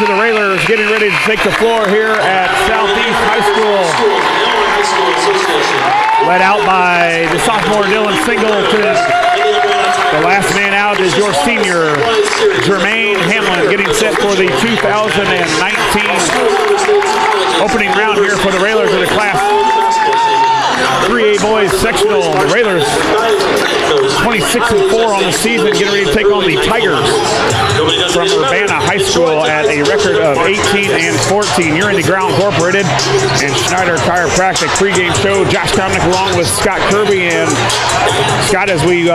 of the Railers getting ready to take the floor here at Southeast High School. Led out by the sophomore Dylan Singleton. The last man out is your senior, Jermaine Hamlin, getting set for the 2019 opening round here for the Railers of the Class 3A boys sectional. The Railers 26-4 on the season, getting ready to take on the Tigers from Urbana High School at a record of 18-14. You're in the Ground Incorporated and Schneider Chiropractic pregame show. Josh Komnick along with Scott Kirby. And Scott, as we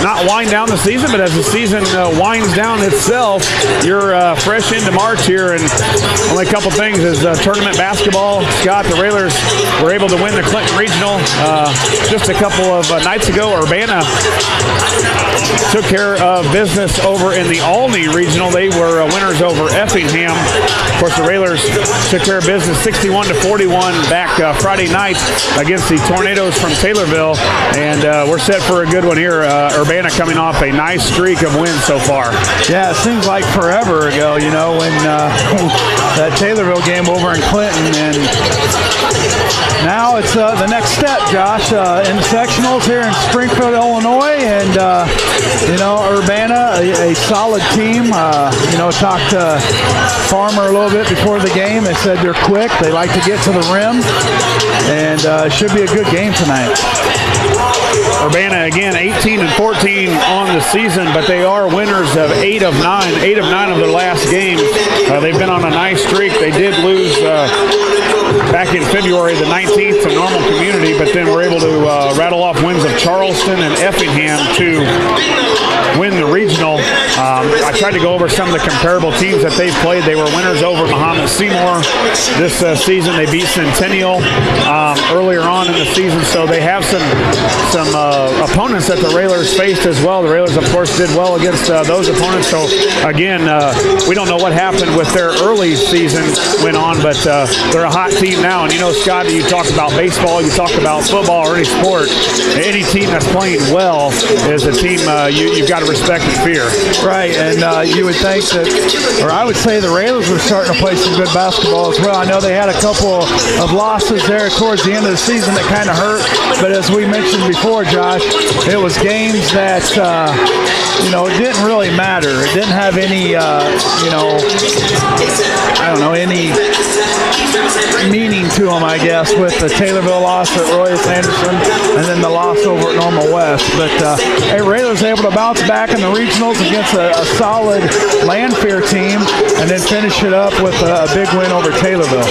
not wind down the season, but as the season winds down itself, you're fresh into March here, and only a couple things is tournament basketball. Scott, the Railers were able to win the Clinton Regional just a couple of nights ago. Urbana took care of business over in the Olney Regional. They were winners over Effingham. Of course, the Railers took care of business 61-41 back Friday night against the Tornadoes from Taylorville, and we're set for a good one here. Urbana coming off a nice streak of wins so far. Yeah, it seems like forever ago, you know, when that Taylorville game over in Clinton, and now it's the next step, Josh, in sectionals here in Springfield, Illinois, and you know, Urbana, a solid team. You know, talked to Farmer a little bit before the game. They said they're quick, they like to get to the rim, and it should be a good game tonight. Urbana again 18-14 on the season, but they are winners of 8 of 9 of their last games. They've been on a nice streak. They did lose back in February the 19th to Normal Community, but then were able to rattle off wins of Charleston and Effingham to win the regional. I tried to go over some of the comparable teams that they've played. They were winners over Muhammad Seymour this season. They beat Centennial earlier on in the season, so they have some opponents that the Railers faced as well. The Railers, of course, did well against those opponents. So again, we don't know what happened with their early season went on, but they're a hot team now. And you know, Scott, you talk about baseball, you talk about football, or any sport. Any team that's playing well is a team you've got to respect and fear. Right, and you would think that, or I would say the Railers were starting to play some good basketball as well. I know they had a couple of losses there towards the end of the season that kind of hurt, but as we mentioned before, Josh, it was games that, you know, it didn't really matter. It didn't have any, you know, I don't know, any meaning to them, I guess, with the Taylorville loss at Royce Anderson and then the loss over at Normal West. But hey, Railers able to bounce back in the regionals against a solid Landfair team and then finish it up with a big win over Taylorville.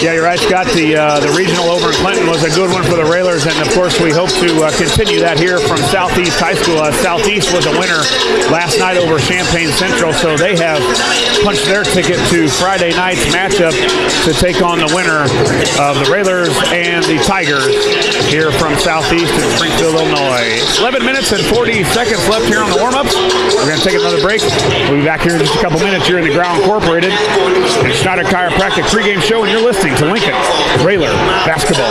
Yeah, you're right, Scott. The regional over in Clinton was a good one for the Railers, and of course we hope to continue that here from Southeast High School. Southeast was a winner last night over Champaign Central, so they have punched their ticket to Friday night's matchup to take on the winner of the Railers and the Tigers here from Southeast in Springfield, Illinois. 11 minutes and 40 seconds left here on the warm-ups. We're going to take another break. We'll be back here in just a couple minutes here in the Ground Incorporated and Schneider Chiropractic pregame show, and you're listening to Lincoln Railer Basketball.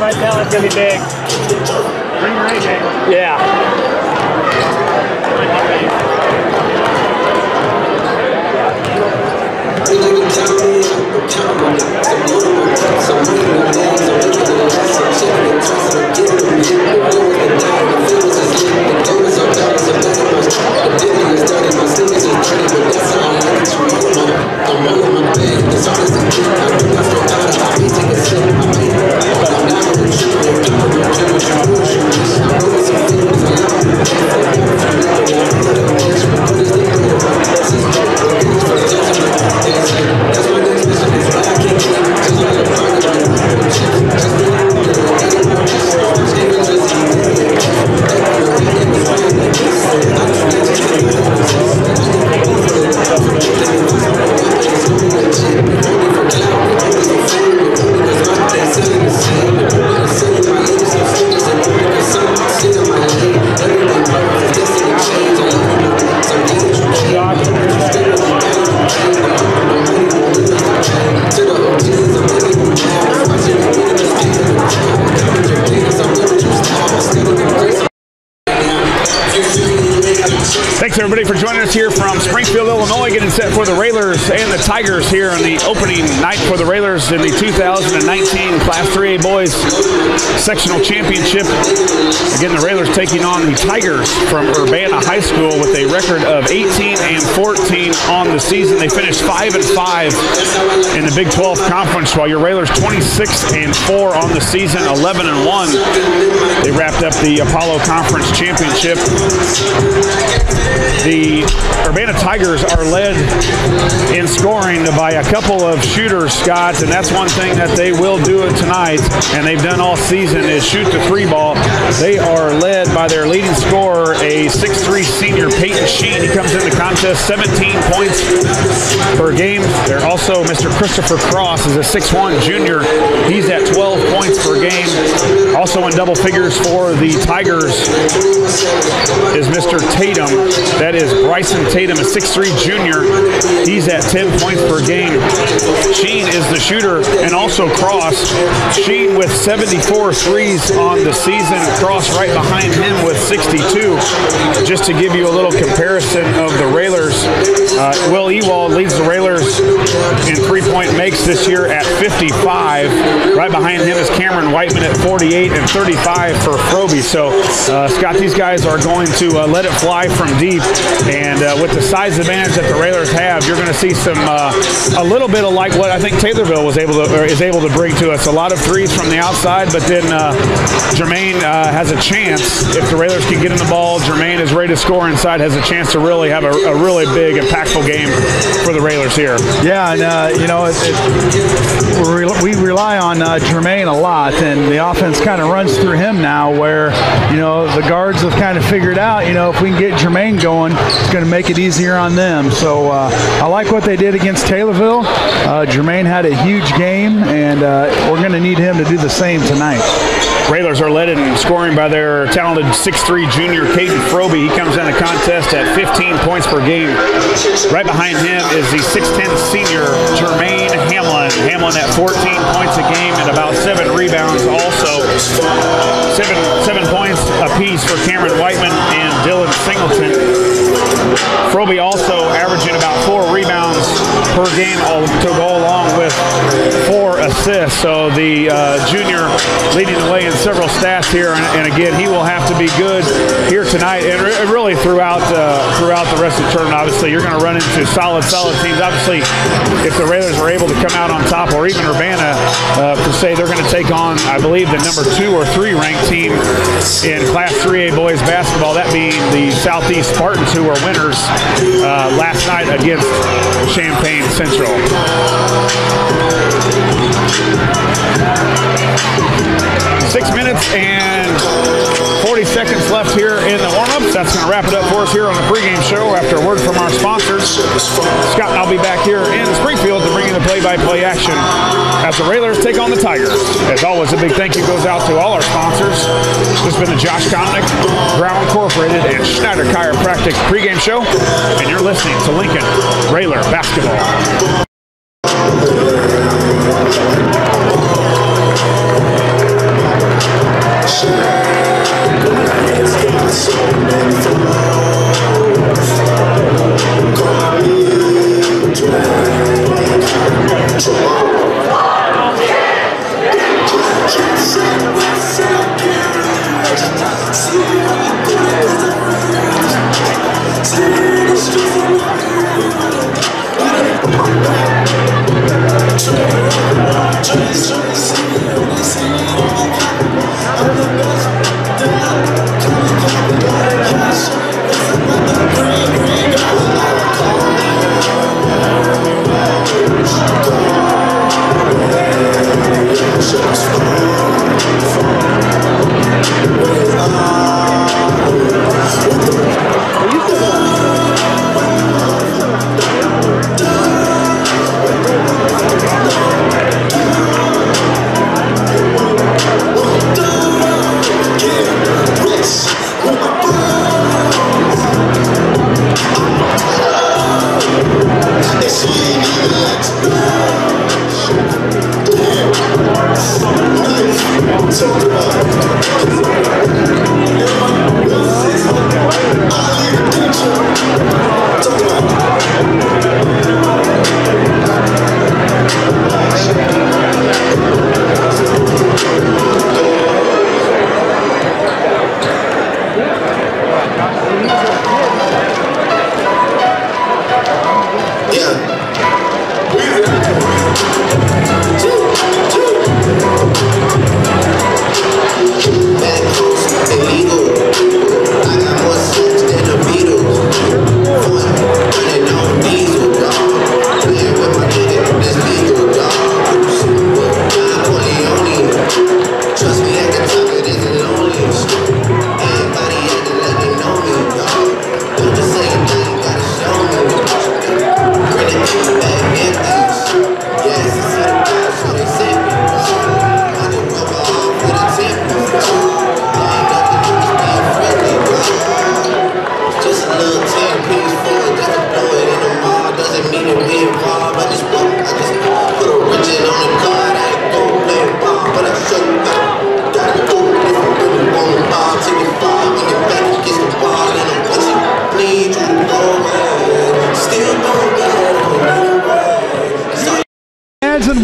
My talent's gonna be big. Yeah. Thanks, everybody, for joining us here from Springfield, Illinois, getting set for the Railers and the Tigers here on the opening night for the Railers in the 2019 Class 3A Boys Sectional Championship. Again, the Railers taking on the Tigers from Urbana High School with a record of 18-14 on the season. They finished 5-5 in the Big 12 Conference, while your Railers 26-4 on the season, 11-1. They wrapped up the Apollo Conference Championship. The Urbana Tigers are led in scoring by a couple of shooters, Scott, and that's one thing that they will do tonight, and they've done all season, is shoot the three ball. They are led by their leading scorer, a 6'3" senior, Peyton Sheen. He comes in the contest 17 points per game. They're also Mr. Christopher Cross is a 6'1" junior. He's at 12 points per game. Also in double figures for the Tigers is Mr. Tatum. That is Bryson Tatum, a 6'3" junior. He's at 10 points per game. Sheen is the shooter, and also Cross. Sheen with 74 threes on the season. Cross right behind him with 62. Just to give you a little comparison of the Railers, Will Ewald leads the Railers in three-point makes this year at 55. Right behind him is Cameron Whiteman at 48 and 35 for Froby. So, Scott, these guys are going to let it fly from deep. And with the size advantage that the Railers have, you're going to see some a little bit of like what I think Taylorville is able to bring to us. A lot of threes from the outside, but then Jermaine has a chance. If the Railers can get in the ball, Jermaine is ready to score inside, has a chance to really have a really big, impactful game for the Railers here. Yeah, and we rely on Jermaine a lot, and the offense kind of runs through him now, where the guards have kind of figured out, if we can get Jermaine going, it's going to make it easier on them. So I like what they did against Taylorville. Jermaine had a huge game, and we're going to need him to do the same tonight. Railers are led in scoring by their talented 6'3" junior, Caden Froby. He comes in the contest at 15 points per game. Right behind him is the 6'10" senior, Jermaine Hamlin. Hamlin at 14 points a game and about 7 rebounds also. Seven points apiece for Cameron Whiteman and Dylan Singleton. Froby also averaging about 4 rebounds per game to go along with 4 assists. So the junior leading the way in several stats here, and again, he will have to be good here tonight and really throughout the rest of the tournament. Obviously, you're going to run into solid teams. Obviously, if the Railers are able to come out on top, or even Urbana per se, they're going to take on, I believe, the number 2 or 3 ranked team in Class 3A boys basketball, that being the Southeast Spartans, who were winners last night against Champaign Central. 6 minutes and 40 seconds left here in the warm-ups. That's going to wrap it up for us here on the pregame show after a word from our sponsors. Scott and I'll be back here in Springfield to bring you the play-by-play action as the Railers take on the Tigers. As always, a big thank you goes out to all our sponsors. This has been the Josh Komnick, Brown Incorporated, and Schneider Chiropractic pregame show, and you're listening to Lincoln Railer Basketball.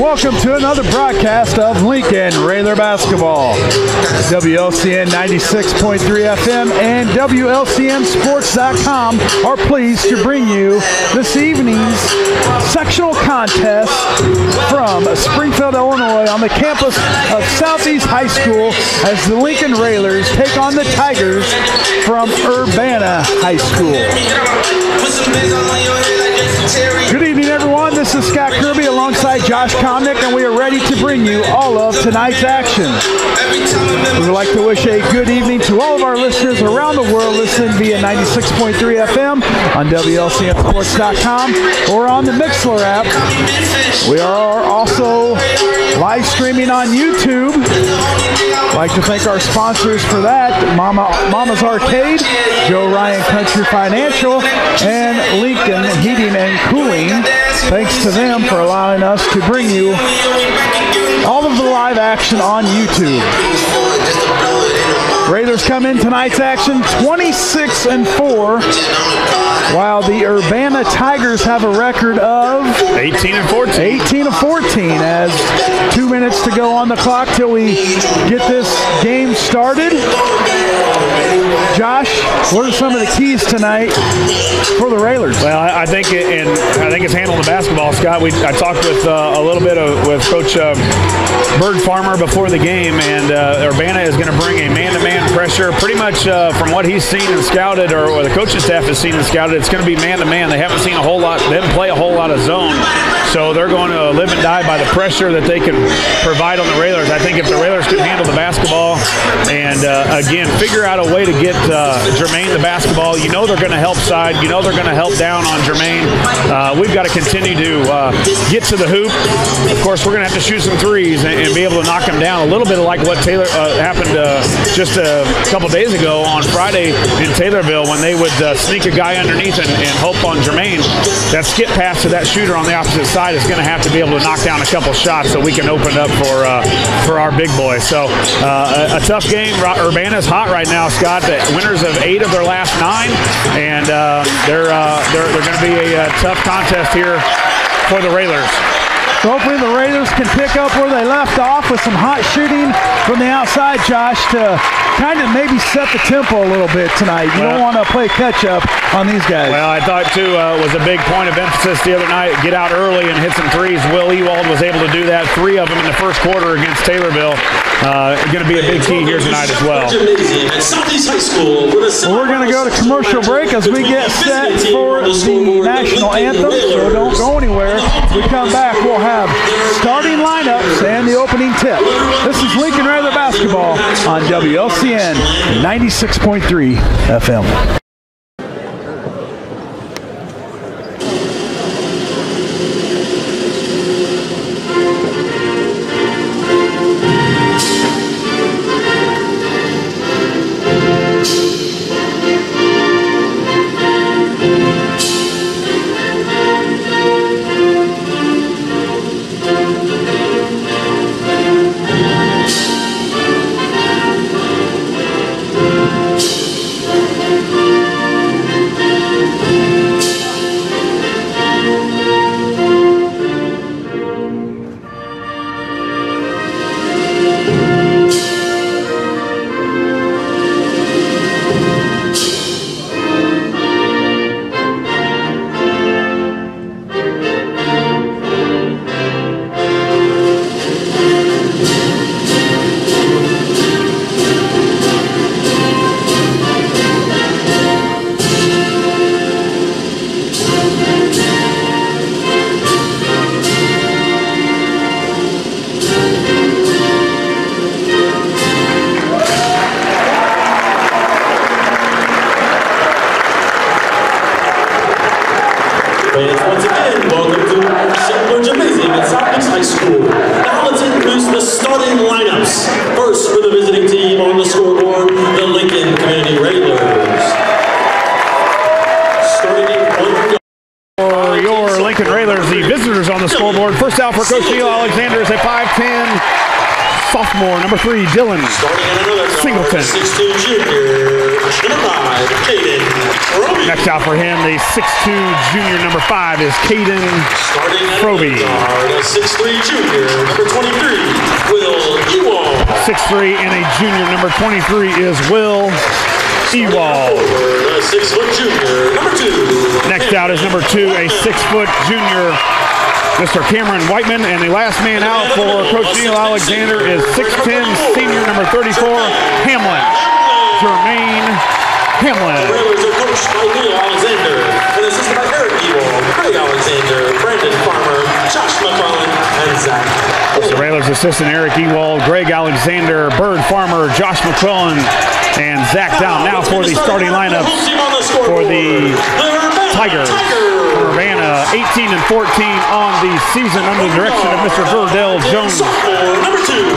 welcome to another broadcast of Lincoln Railer Basketball. WLCN 96.3 FM and WLCNsports.com are pleased to bring you this evening's sectional contest from Springfield, Illinois on the campus of Southeast High School as the Lincoln Railers take on the Tigers from Urbana High School. Good evening, everyone. This is Scott Kirby alongside Josh Komnick, and we are ready to bring you all of tonight's action. We would like to wish a good evening to all of our listeners around the world listening via 96.3 FM on WLCNsports.com or on the Mixler app. We are also live streaming on YouTube. I'd like to thank our sponsors for that, Mama's Arcade, Joe Ryan Country Financial, and Lincoln Heating and Cooling. Thanks to them for allowing us to bring you all of the live action on YouTube. Raiders come in tonight's action 26-4, while the Urbana Tigers have a record of 18-14. 18-14 as 2 minutes to go on the clock till we get this game started. Josh, what are some of the keys tonight for the Railers? Well, I think it's handling the basketball, Scott. I talked with a little bit with Coach Bird Farmer before the game, and Urbana is going to bring a man-to-man pressure. Pretty much from what he's seen and scouted, or the coaching staff has seen and scouted, it's going to be man-to-man. They haven't seen a whole lot. They haven't played a whole lot of zone, so they're going to live and die by the pressure that they can provide on the Railers. I think if the Railers can handle the basketball and again figure out a way to get Jermaine the basketball, you know they're going to help side. You know they're going to help down on Jermaine. We've got to continue to get to the hoop. Of course, we're going to have to shoot some threes and be able to knock them down. A little bit like what Taylor happened just a couple days ago on Friday in Taylorville when they would sneak a guy underneath and hope on Jermaine. That skip pass to that shooter on the opposite side is going to have to be able to knock down a couple shots so we can open up for our big boys. So a tough game. Urbana's hot right now, Scott. The winners of 8 of their last 9, and they're going to be a tough contest here for the Railers. So hopefully the Raiders can pick up where they left off with some hot shooting from the outside, Josh, to kind of maybe set the tempo a little bit tonight. You don't want to play catch-up on these guys. Well, I thought, too, was a big point of emphasis the other night, get out early and hit some threes. Will Ewald was able to do that, 3 of them in the first quarter against Taylorville. Going to be a big key here tonight as well. Well, we're going to go to commercial break as we get set for the national anthem, so don't go anywhere. When we come back, we'll have starting lineups and the opening tip. This is Lincoln Railer Basketball on WLCN 96.3 FM. Coach Neil Alexander is a 5'10", sophomore, number 3, Dylan Singleton. 6'2" junior, number 5, Caden Roby. Next out for him, the 6'2" junior, number 5 is Caden Roby. 6'3" junior, number 23, Will Ewald. 6'3" and a junior, number 23 is Will Ewald. 6-foot junior, number 2. Next out is number 2, a 6-foot junior, Mr. Cameron Whiteman, and the last man out for Coach Neil Alexander is 6'10", senior, number 34, Hamlin, Jermaine Hamlin. The Railers are coached by Neil Alexander and assisted by Eric Ewald, Craig Alexander, Brandon Farmer, Josh McClellan, and Zach. The Railers assistant Eric Ewald, Greg Alexander, Bird Farmer, Josh McClellan, and Zach Down. Now for the starting lineups for the Tigers. Urbana 18 and 14 on the season under the direction of Mr. Verdell Jones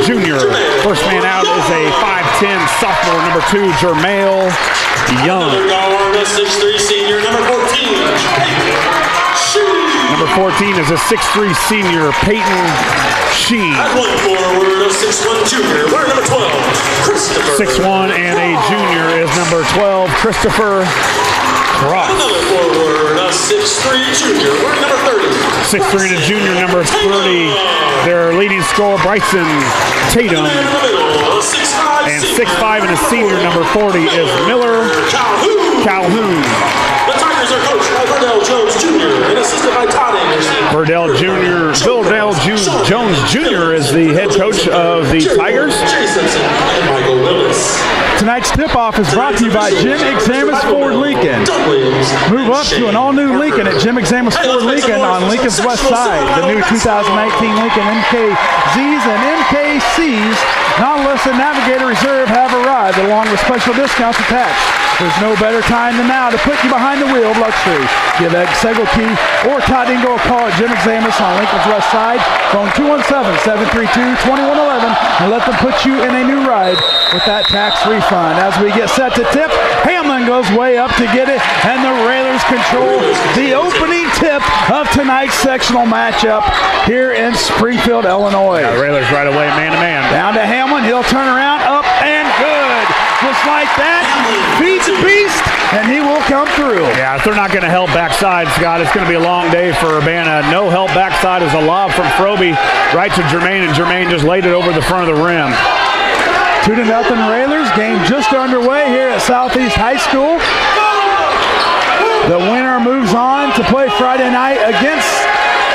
Jr. First man out is a 5'10" sophomore, number 2, Jermail Young. 6'3" senior, number 14. Number 14 is a 6'3" senior, Peyton Sheen. At one forward, a 6'1" junior, we're number 12, Christopher. 6'1" and a junior is number 12, Christopher Cross. Another forward, a 6'3" junior, we're number 30. 6'3" and a junior, number 30. Their leading scorer, Bryson Tatum. And 6'5" and a senior, number 40 is Miller Calhoun. The Tigers are coached by Verdell Jones Jr. and assisted by Todd Anderson. Verdell Jones Jr. is the head coach of the Tigers. Jay Simpson and Michael Willis. Tonight's tip-off is brought to you by Jim Examus Ford Lincoln. Move up to an all-new Lincoln at Jim Examus Ford Lincoln on Lincoln's west side. The new 2019 Lincoln MKZs and MKCs, Nautilus and Navigator Reserve have arrived along with special discounts attached. There's no better time than now to put you behind the wheel of luxury. Give Ed Segelke or Todd Ingo a call at Jim Examus on Lincoln's west side. Phone 217-732-2111 and let them put you in a new ride with that tax refund. As we get set to tip, Hamlin goes way up to get it, and the Railers control the opening tip of tonight's sectional matchup here in Springfield, Illinois. Yeah, Railers right away, man-to-man. Down to Hamlin, he'll turn around, up and good. Just like that, feeds the beast, and he will come through. Yeah, if they're not going to help backside, Scott, it's going to be a long day for Urbana. No help backside is a lob from Froby right to Jermaine, and Jermaine just laid it over the front of the rim. 2-0 Railers. Game just underway here at Southeast High School. The winner moves on to play Friday night against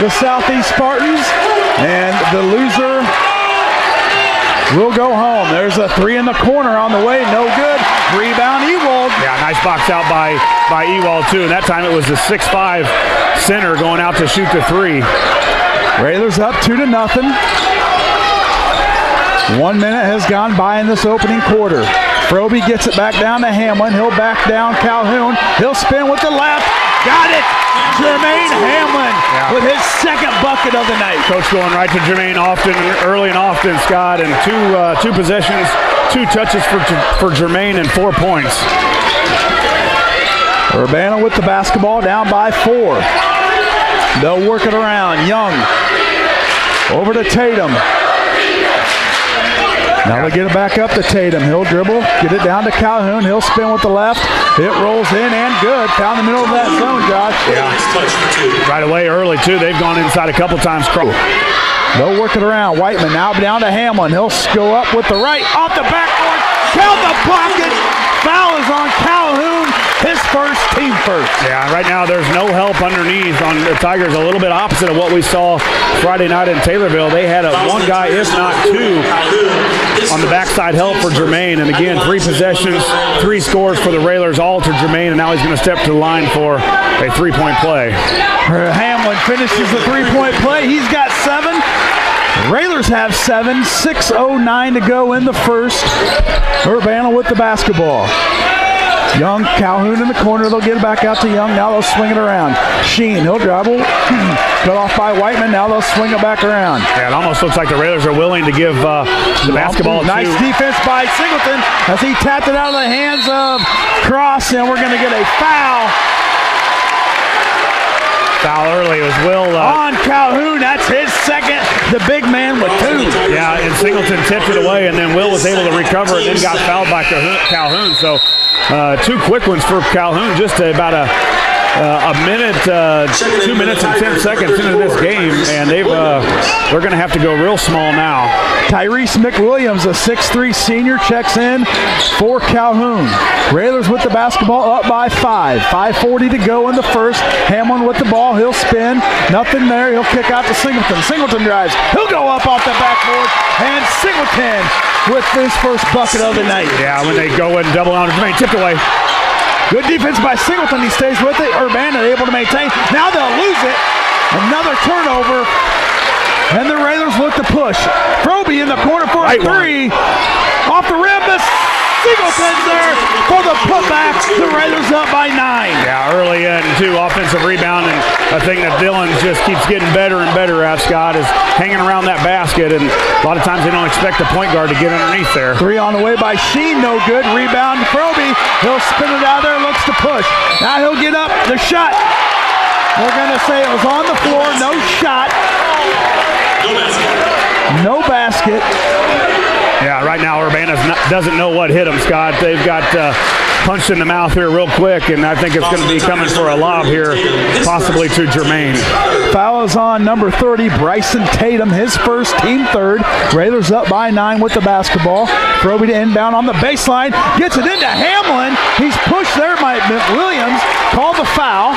the Southeast Spartans, and the loser will go home. There's a 3 in the corner on the way. No good. Rebound, Ewald. Yeah, nice box out by Ewald, too. And that time it was the 6'5" center going out to shoot the 3. Railers up 2-0. 1 minute has gone by in this opening quarter. Froby gets it back down to Hamlin. He'll back down Calhoun. He'll spin with the left. Got it! Jermaine Hamlin with his second bucket of the night. Coach going right to Jermaine early and often, Scott, and two possessions, 2 touches for Jermaine and 4 points. Urbana with the basketball, down by 4. They'll work it around. Young over to Tatum. Now they get it back up to Tatum. He'll dribble, get it down to Calhoun. He'll spin with the left. It rolls in and good. Found the middle of that zone, Josh. Yeah. Right away early, too. They've gone inside a couple times. They'll work it around. Whiteman now down to Hamlin. He'll go up with the right. Off the backboard. Count the pocket. Foul is on Calhoun. His first, team first. Yeah, right now there's no help underneath on the Tigers. A little bit opposite of what we saw Friday night in Taylorville. They had one guy, if not 2, on the backside help for Jermaine. And again, 3 possessions, 3 scores for the Railers, all to Jermaine. And now he's going to step to the line for a 3-point play. Hamlin finishes the 3-point play. He's got 7. Railers have 7. 6:09 to go in the first. Urbana with the basketball. Young, Calhoun in the corner. They'll get it back out to Young. Now they'll swing it around. Sheen, he'll dribble. Cut off by Whiteman. Now they'll swing it back around. Yeah, it almost looks like the Railers are willing to give the basketball. Nice defense by Singleton as he tapped it out of the hands of Cross, and we're going to get a foul. Foul early. It was Will. On Calhoun. That's his second. The big man with 2. Yeah, and Singleton tipped it away, and then Will was able to recover and then got fouled by Calhoun. So 2 quick ones for Calhoun, just about a minute, 2 minutes and 10 seconds into this game, and they're going to have to go real small now. Tyrese McWilliams, a 6'3 senior, checks in for Calhoun. Railers with the basketball up by 5. 5:40 to go in the first. Hamlin with the ball. He'll spin. Nothing there. He'll kick out to Singleton. Singleton drives. He'll go up off the backboard. And Singleton with his first bucket of the night. Yeah, when they go and double on Jermaine, tipped away. Good defense by Singleton. He stays with it. Urbana able to maintain. Now they'll lose it. Another turnover. And the Railers look to push. Froby in the corner for a 3. Off the rim. Singleton's there for the putback. The Railers up by 9. Yeah, early in, 2 offensive rebound, and I think that Dillon just keeps getting better and better at, Scott, is hanging around that basket, and a lot of times they don't expect the point guard to get underneath there. 3 on the way by Sheen, no good. Rebound, Froby. He'll spin it out there, looks to push. Now he'll get up, the shot. They're going to say it was on the floor, no shot. No basket. Yeah, right now Urbana doesn't know what hit them, Scott. They've got punched in the mouth here real quick, and I think it's going to be coming for a lob here, possibly to Jermaine. Foul is on number 30, Bryson Tatum, his first, team third. Railers up by 9 with the basketball. Froby to inbound on the baseline, gets it into Hamlin. He's pushed there by McWilliams, called the foul.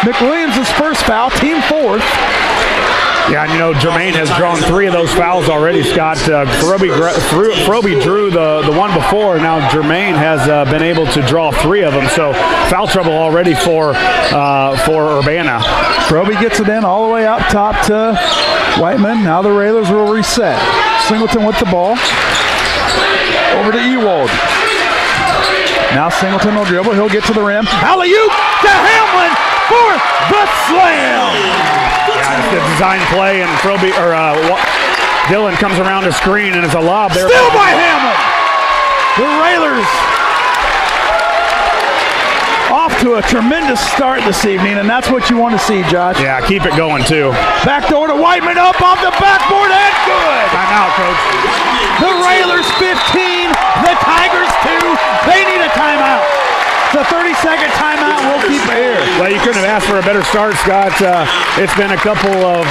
McWilliams' first foul, team 4th. Yeah, and you know, Jermaine has drawn 3 of those fouls already, Scott. Froby drew the one before. Now Jermaine has been able to draw 3 of them, so foul trouble already for Urbana. Froby gets it in all the way up top to Whiteman. Now the Railers will reset. Singleton with the ball. Over to Ewald. Now Singleton will dribble. He'll get to the rim. Alley-oop to Hamlin for the slam. Yeah, it's a design play, and Dillon comes around the screen, and it's a lob there. Still by Hamlin. The Railers off to a tremendous start this evening, and that's what you want to see, Josh. Yeah, keep it going, too. Backdoor to Whiteman, up off the backboard, and good. Timeout, Coach. The Railers 15, the Tigers 2. They need a timeout. The 30-second timeout will keep it here. Well, you couldn't have asked for a better start, Scott. It's been a couple of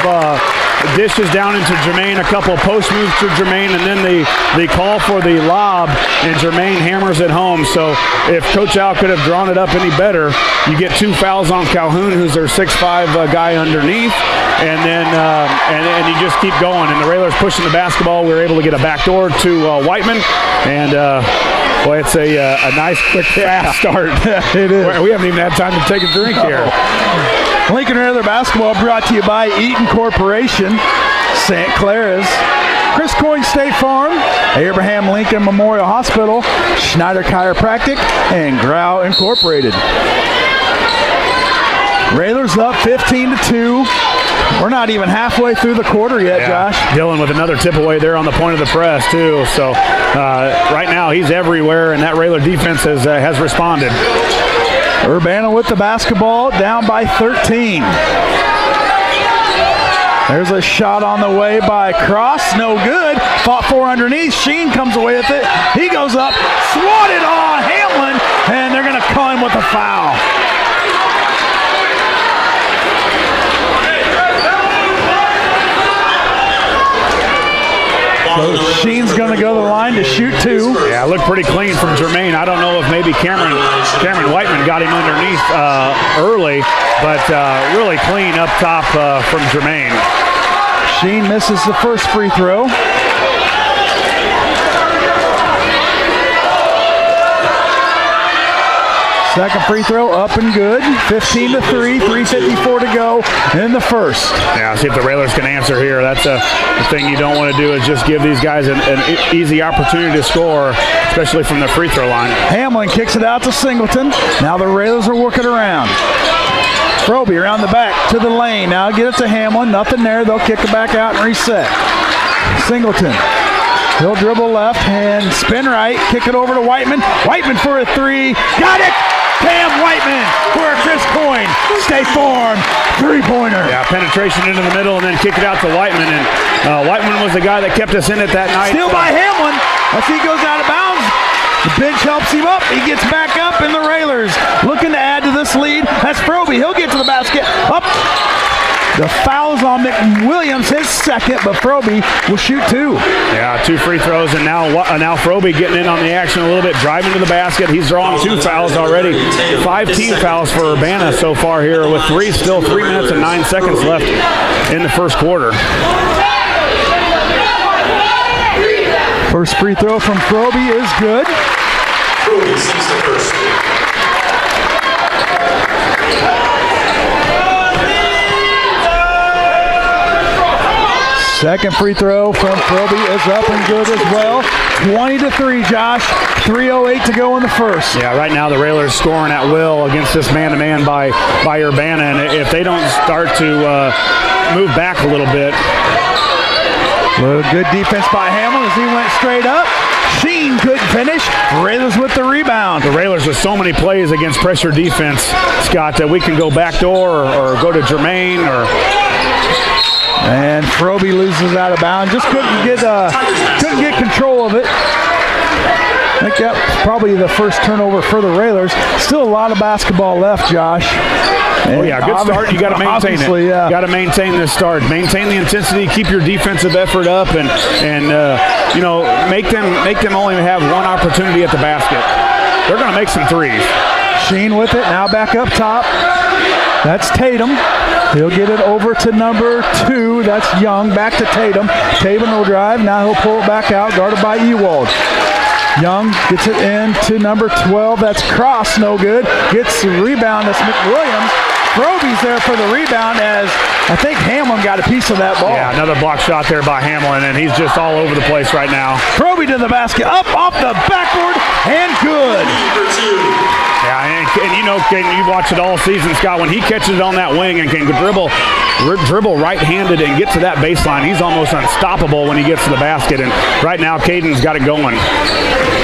dishes down into Jermaine, a couple of post moves to Jermaine, and then the call for the lob, and Jermaine hammers it home. So if Coach Al could have drawn it up any better, you get 2 fouls on Calhoun, who's their 6'5" guy underneath, and then and you just keep going. And the Railers pushing the basketball. We were able to get a backdoor to Whiteman, and boy, it's a nice, quick, fast start. It is. We haven't even had time to take a drink here. Lincoln Railer basketball brought to you by Eaton Corporation, St. Clara's, Chris Coyne State Farm, Abraham Lincoln Memorial Hospital, Schneider Chiropractic, and Grau Incorporated. Railers up 15-2. We're not even halfway through the quarter yet, Josh. Dillon with another tip away there on the point of the press, too. So right now he's everywhere, and that Railer defense has responded. Urbana with the basketball, down by 13. There's a shot on the way by Cross, no good. Fought for underneath. Sheen comes away with it. He goes up, swatted on Hamlin, and they're going to call him with a foul. So Sheen's going to go to the line to shoot 2. Yeah, looked pretty clean from Jermaine. I don't know if maybe Cameron Whiteman got him underneath early, but really clean up top from Jermaine. Sheen misses the first free throw. Second free throw up and good. 15-3, 3:54 to go in the first. Yeah, see if the Railers can answer here. That's the thing you don't want to do, is just give these guys an easy opportunity to score, especially from the free throw line. Hamlin kicks it out to Singleton. Now the Railers are working around. Froby around the back to the lane. Now get it to Hamlin. Nothing there. They'll kick it back out and reset. Singleton. He'll dribble left and spin right. Kick it over to Whiteman. Whiteman for a 3. Got it! Cam Whiteman for a Chris Coyne. State Farm three-pointer. Yeah, penetration into the middle and then kick it out to Whiteman. And Whiteman was the guy that kept us in it that night. Still by Hamlin as he goes out of bounds. The bench helps him up. He gets back up, and the Railers looking to add to this lead. That's Froby. He'll get to the basket. Up. The foul's on McWilliams, his second, but Froby will shoot two. Yeah, 2 free throws, and now Froby getting in on the action a little bit, driving to the basket. He's drawing 2 fouls already. 5 team fouls for Urbana so far here, with still 3 minutes and 9 seconds left in the first quarter. First free throw from Froby is good. Froby sinks the first. Second free throw from Froby is up and good as well. 20-3, Josh. 3:08 to go in the first. Yeah, right now the Railers scoring at will against this man-to-man by Urbana, and if they don't start to move back a little bit. Good defense by Hamlin as he went straight up. Sheen couldn't finish. Railers with the rebound. The Railers with so many plays against pressure defense, Scott, that we can go backdoor or go to Jermaine or... And Froby loses out of bounds. Just couldn't get control of it. I think that's probably the first turnover for the Railers. Still a lot of basketball left, Josh. Oh yeah, good start. You got to maintain it. Yeah. Got to maintain this start. Maintain the intensity. Keep your defensive effort up, and you know, make them only have one opportunity at the basket. They're going to make some threes. Sheen with it. Now back up top. That's Tatum. He'll get it over to number 2. That's Young. Back to Tatum. Tatum will drive. Now he'll pull it back out, guarded by Ewald. Young gets it in to number 12. That's Cross. No good. Gets the rebound. That's McWilliams. Froby's there for the rebound as I think Hamlin got a piece of that ball. Yeah, another block shot there by Hamlin, and he's just all over the place right now. Froby to the basket. Up off the backboard and good. Yeah, and you know, you watch it all season, Scott. When he catches it on that wing and can dribble right-handed and get to that baseline, he's almost unstoppable when he gets to the basket. And right now, Caden's got it going.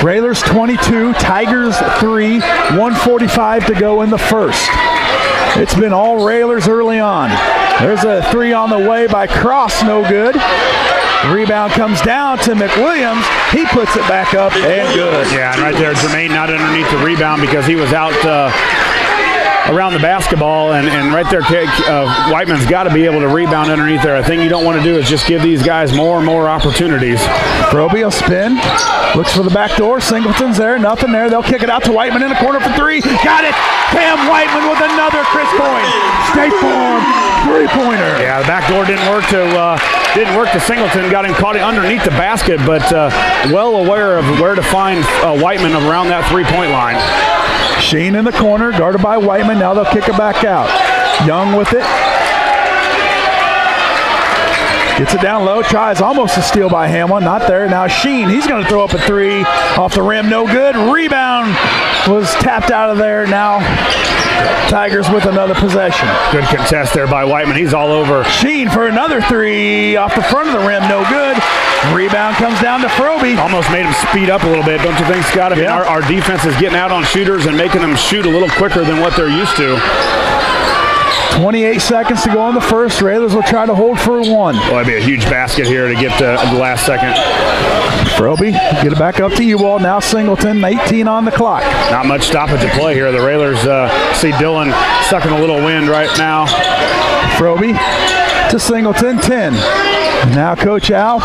Railers 22, Tigers 3, 1:45 to go in the first. It's been all Railers early on. There's a 3 on the way by Cross, no good. The rebound comes down to McWilliams. He puts it back up and good. Yeah, and right there, Jermaine not underneath the rebound because he was out around the basketball, and right there, Whiteman's got to be able to rebound underneath there. A thing you don't want to do is just give these guys more and more opportunities. Froby will spin, looks for the back door. Singleton's there, nothing there. They'll kick it out to Whiteman in the corner for 3. Got it! Cam Whiteman with another Chris Coyne. State Farm three-pointer. Yeah, the back door didn't work to Singleton. Got him caught underneath the basket, but well aware of where to find Whiteman around that three-point line. Sheen in the corner, guarded by Whiteman. Now they'll kick it back out. Young with it. Gets it down low. Tries almost a steal by Hamlin. Not there. Now Sheen. He's going to throw up a 3 off the rim. No good. Rebound was tapped out of there. Now Tigers with another possession. Good contest there by Whiteman. He's all over. Sheen for another 3 off the front of the rim. No good. Rebound comes down to Froby. Almost made him speed up a little bit, don't you think, Scott? I mean, our defense is getting out on shooters and making them shoot a little quicker than what they're used to. 28 seconds to go in the first. Railers will try to hold for 1. Well, that'd be a huge basket here to get the last second. Froby, get it back up to Ewald. Now Singleton, 18 on the clock. Not much stoppage of play here. The Railers see Dillon sucking a little wind right now. Froby to Singleton, 10. Now Coach Al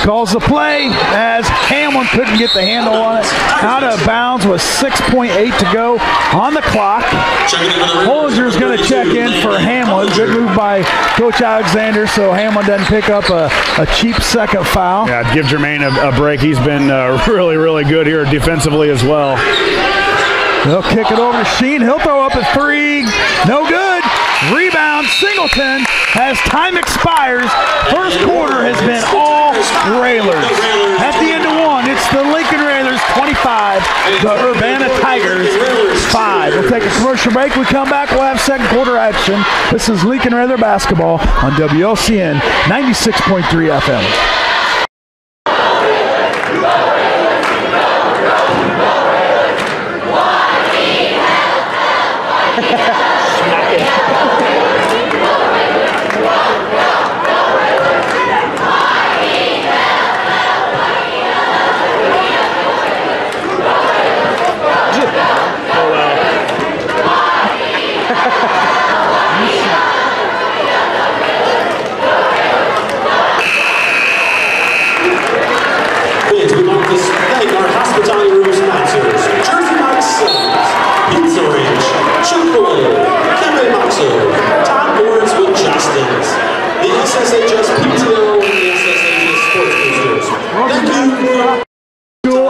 calls the play as Hamlin couldn't get the handle on it. Out of bounds with 6.8 to go on the clock. Hollinger's going to check in for Hamlin. Good move by Coach Alexander so Hamlin doesn't pick up a cheap second foul. Yeah, give Jermaine a break. He's been really, really good here defensively as well. They'll kick it over to Sheen. He'll throw up a 3. No good. Rebound, Singleton, as time expires. First quarter has been all Railers. At the end of 1, it's the Lincoln Railers 25, the Urbana Tigers 5. We'll take a commercial break. We come back, we'll have second quarter action. This is Lincoln Railer basketball on WLCN 96.3 FM.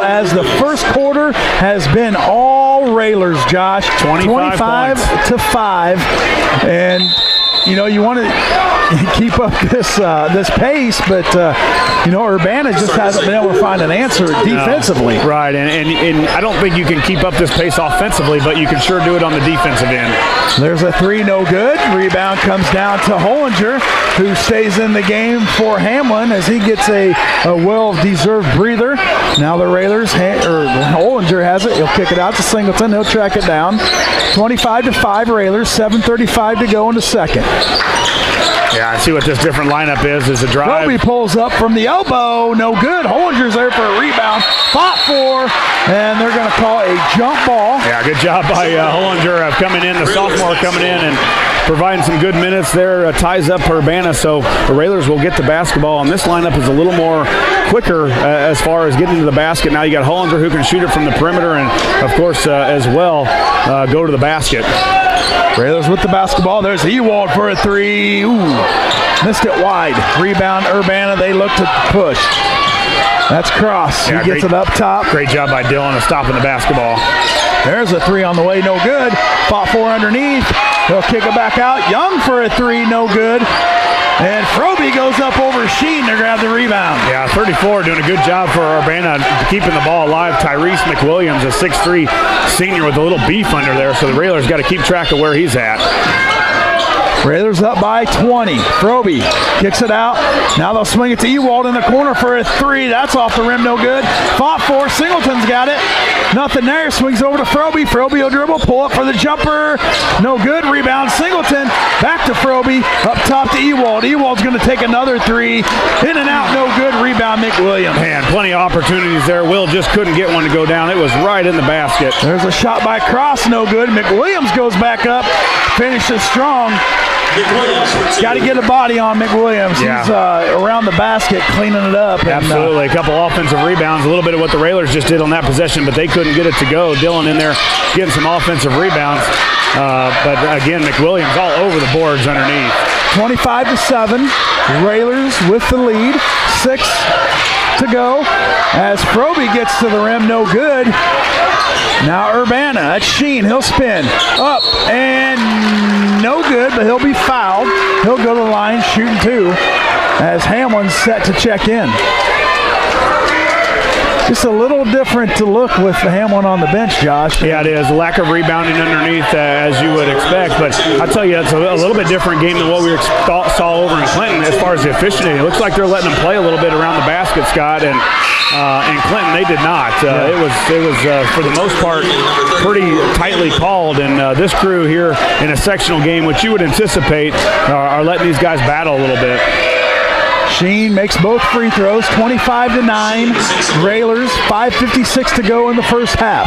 as the first quarter has been all Railers, Josh. 25 to 5. And you know, you want to keep up this pace, but you know, Urbana just hasn't been able to find an answer defensively. No. Right, and I don't think you can keep up this pace offensively, but you can sure do it on the defensive end. There's a 3, no good. Rebound comes down to Hollinger, who stays in the game for Hamlin as he gets a well-deserved breather. Now the Railers, Hollinger has it. He'll kick it out to Singleton. He'll track it down. 25 to 5 Railers, 7:35 to go in the second. Yeah, I see what this different lineup is a drive. Kirby pulls up from the elbow, no good. Hollinger's there for a rebound, fought for, and they're going to call a jump ball. Yeah, good job by Hollinger coming in, the sophomore coming in and providing some good minutes there, ties up Urbana, so the Railers will get the basketball, and this lineup is a little more quicker as far as getting to the basket. Now you got Hollinger who can shoot it from the perimeter and, of course, as well, go to the basket. Railers with the basketball. There's Ewald for a 3. Ooh, missed it wide. Rebound Urbana. They look to push. That's Cross. Yeah, he gets it up top. Great job by Dylan of stopping the basketball. There's a 3 on the way. No good. Fought for underneath. He'll kick it back out. Young for a 3. No good. And Froby goes up over Sheen to grab the rebound. Yeah, 34 doing a good job for Urbana keeping the ball alive. Tyrese McWilliams, a 6'3" senior with a little beef under there, so the Railers got to keep track of where he's at. Railers up by 20. Froby kicks it out. Now they'll swing it to Ewald in the corner for a 3. That's off the rim, no good. Fought for. Singleton's got it. Nothing there. Swings over to Froby. Froby will dribble. Pull up for the jumper. No good. Rebound Singleton. Back to Froby. Up top to Ewald. Ewald's going to take another 3. In and out. No good. Rebound McWilliams. Man, plenty of opportunities there. Will just couldn't get one to go down. It was right in the basket. There's a shot by Cross. No good. McWilliams goes back up. Finishes strong. Got to get a body on McWilliams. Yeah. He's around the basket cleaning it up. Absolutely. A couple offensive rebounds. A little bit of what the Railers just did on that possession, but they couldn't get it to go. Dylan in there getting some offensive rebounds. But again, McWilliams all over the boards underneath. 25 to 7. Railers with the lead. 6 to go. As Froby gets to the rim, no good. Now Urbana, that's Sheen. He'll spin up and no good, but he'll be fouled. He'll go to the line shooting 2 as Hamlin's set to check in. Just a little different to look with Hamlin on the bench, Josh. Yeah, it is. A lack of rebounding underneath, as you would expect. But I tell you, it's a little bit different game than what we saw over in Clinton as far as the officiating. It looks like they're letting them play a little bit around the basket, Scott. And in Clinton, they did not. It was for the most part, pretty tightly called. And this crew here in a sectional game, which you would anticipate, are letting these guys battle a little bit. Sheen makes both free throws, 25 to 9. Railers, 5:56 to go in the first half.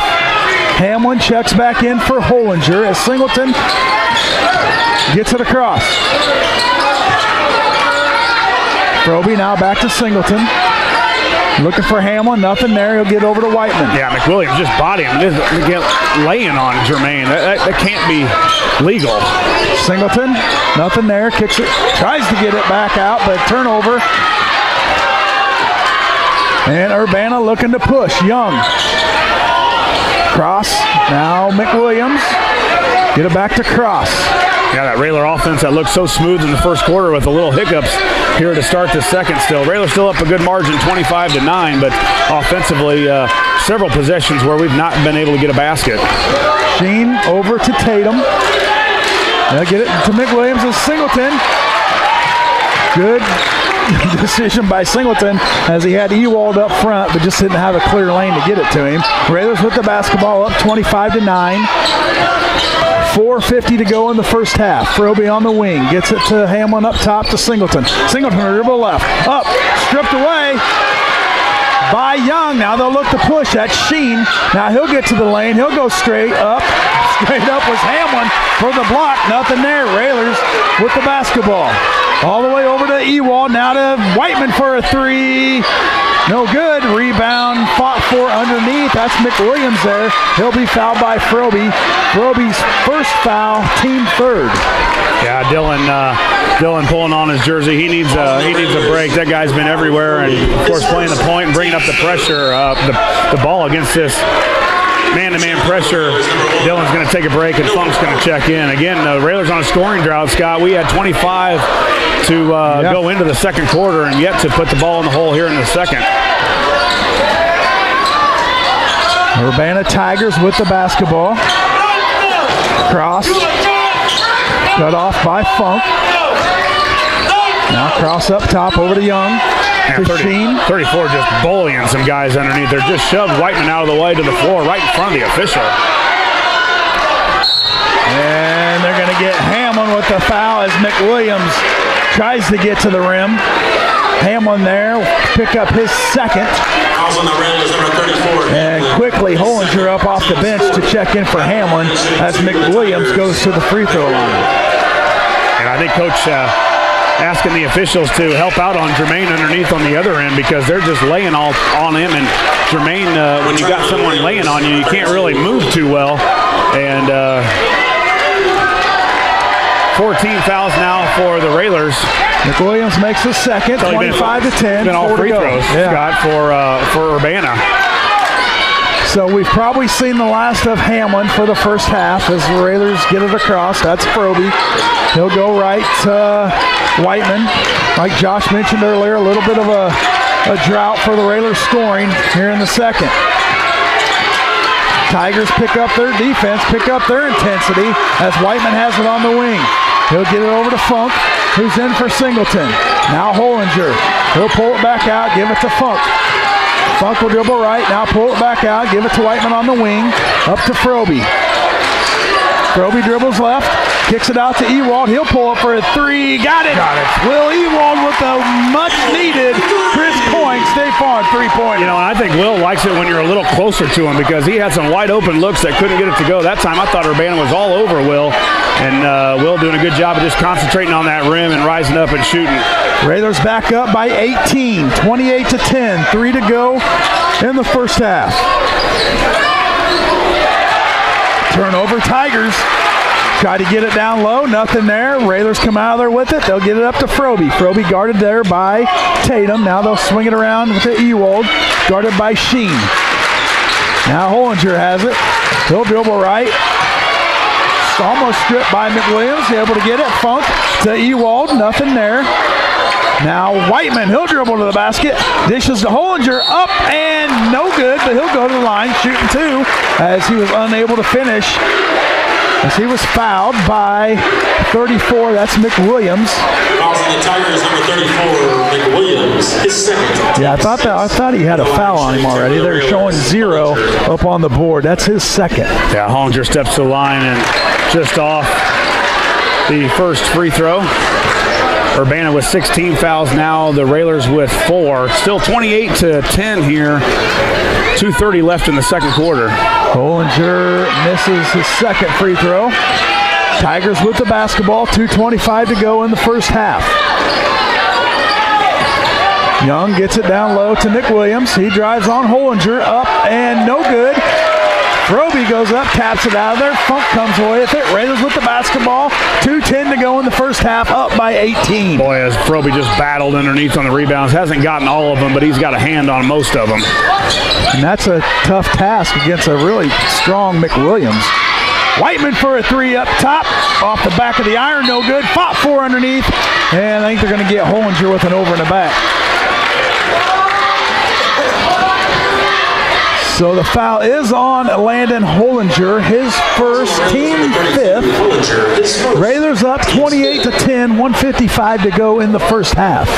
Hamlin checks back in for Hollinger as Singleton gets it across. Froby now back to Singleton. Looking for Hamlin, nothing there. He'll get over to Whiteman. Yeah, McWilliams just body him. Laying on Jermaine. That can't be legal. Singleton, nothing there. Kicks it, tries to get it back out, but turnover. And Urbana looking to push. Young. Cross. Now McWilliams. Get it back to Cross. Yeah, that Railer offense that looked so smooth in the first quarter with a little hiccups here to start the second still. Railer still up a good margin, 25 to 9, but offensively, several possessions where we've not been able to get a basket. Sheen over to Tatum. They'll get it to McWilliams and Singleton. Good decision by Singleton as he had Ewald up front, but just didn't have a clear lane to get it to him. Railers with the basketball up 25 to 9. 4:50 to go in the first half. Froby on the wing. Gets it to Hamlin up top to Singleton. Singleton dribble left. Up. Stripped away by Young. Now they'll look to push. That's Sheen. Now he'll get to the lane. He'll go straight up. Straight up was Hamlin for the block. Nothing there. Railers with the basketball. All the way over to Ewald. Now to Whiteman for a 3. No good. Rebound fought for underneath. That's McWilliams there. He'll be fouled by Froby. Froby's first foul, team third. Yeah, Dylan pulling on his jersey. He needs a break. That guy's been everywhere, and of course playing the point and bringing up the pressure, the ball against this man-to-man pressure. Dylan's going to take a break, and Funk's going to check in. Again, the Railers on a scoring drought, Scott. We had 25 to go into the second quarter and yet to put the ball in the hole here in the second. Urbana Tigers with the basketball. Cross. Cut off by Funk. Now cross up top over to Young. Yeah, 34 just bullying some guys underneath. They're just shoved Whiteman out of the way to the floor right in front of the official. And they're going to get Hamlin with the foul as McWilliams tries to get to the rim. Hamlin there, pick up his second. And quickly Hollinger up off the bench to check in for Hamlin as McWilliams goes to the free throw line. And I think Coach asking the officials to help out on Jermaine underneath on the other end because they're just laying all on him. And Jermaine, when you got someone laying on you, you can't really move too well. And 14 fouls now for the Railers. McWilliams makes his second, 25-10. Been all free throws, Scott, for Urbana. So we've probably seen the last of Hamlin for the first half as the Railers get it across. That's Froby. He'll go right to Whiteman. Like Josh mentioned earlier, a little bit of a drought for the Railers scoring here in the second. Tigers pick up their defense, pick up their intensity as Whiteman has it on the wing. He'll get it over to Funk, who's in for Singleton. Now Hollinger. He'll pull it back out, give it to Funk. Funk will dribble right, now pull it back out, give it to Whiteman on the wing, up to Froby. Froby dribbles left, kicks it out to Ewald. He'll pull up for a three. Got it. Will Ewald with a much-needed Chris Point State Farm three-point. You know, and I think Will likes it when you're a little closer to him because he had some wide-open looks that couldn't get it to go. That time I thought Urbana was all over Will, and Will doing a good job of just concentrating on that rim and rising up and shooting. Railers back up by 18, 28-10, 3 to go in the first half. Turnover, Tigers. Try to get it down low, nothing there. Railers come out of there with it. They'll get it up to Froby. Froby guarded there by Tatum. Now they'll swing it around with the Ewald, guarded by Sheen. Now Hollinger has it. He'll dribble right. Almost stripped by McWilliams. Able to get it. Funk to Ewald, nothing there. Now Whiteman, he'll dribble to the basket. Dishes to Hollinger, up and no good, but he'll go to the line, shooting two, as he was unable to finish. As he was fouled by 34, that's McWilliams. Fouling the Tigers, number 34, McWilliams, his second. Yeah, I thought he had a foul on him already. They're showing 0 up on the board. That's his second. Yeah, Hollinger steps to the line and just off the first free throw. Urbana with 16 fouls now, the Railers with 4. Still 28-10 here. 2:30 left in the second quarter. Hollinger misses his second free throw. Tigers with the basketball, 2:25 to go in the first half. Young gets it down low to Nick Williams. He drives on Hollinger, up and no good. Froby goes up, taps it out of there. Funk comes away with it. Raiders with the basketball. 2:10 to go in the first half, up by 18. Boy, as Froby just battled underneath on the rebounds. Hasn't gotten all of them, but he's got a hand on most of them. And that's a tough task against a really strong McWilliams. Whiteman for a three up top. Off the back of the iron, no good. Fought for underneath. And I think they're going to get Hollinger with an over in the back. So the foul is on Landon Hollinger, his first, team 5th. Railers up 28-10, 1:55 to go in the first half.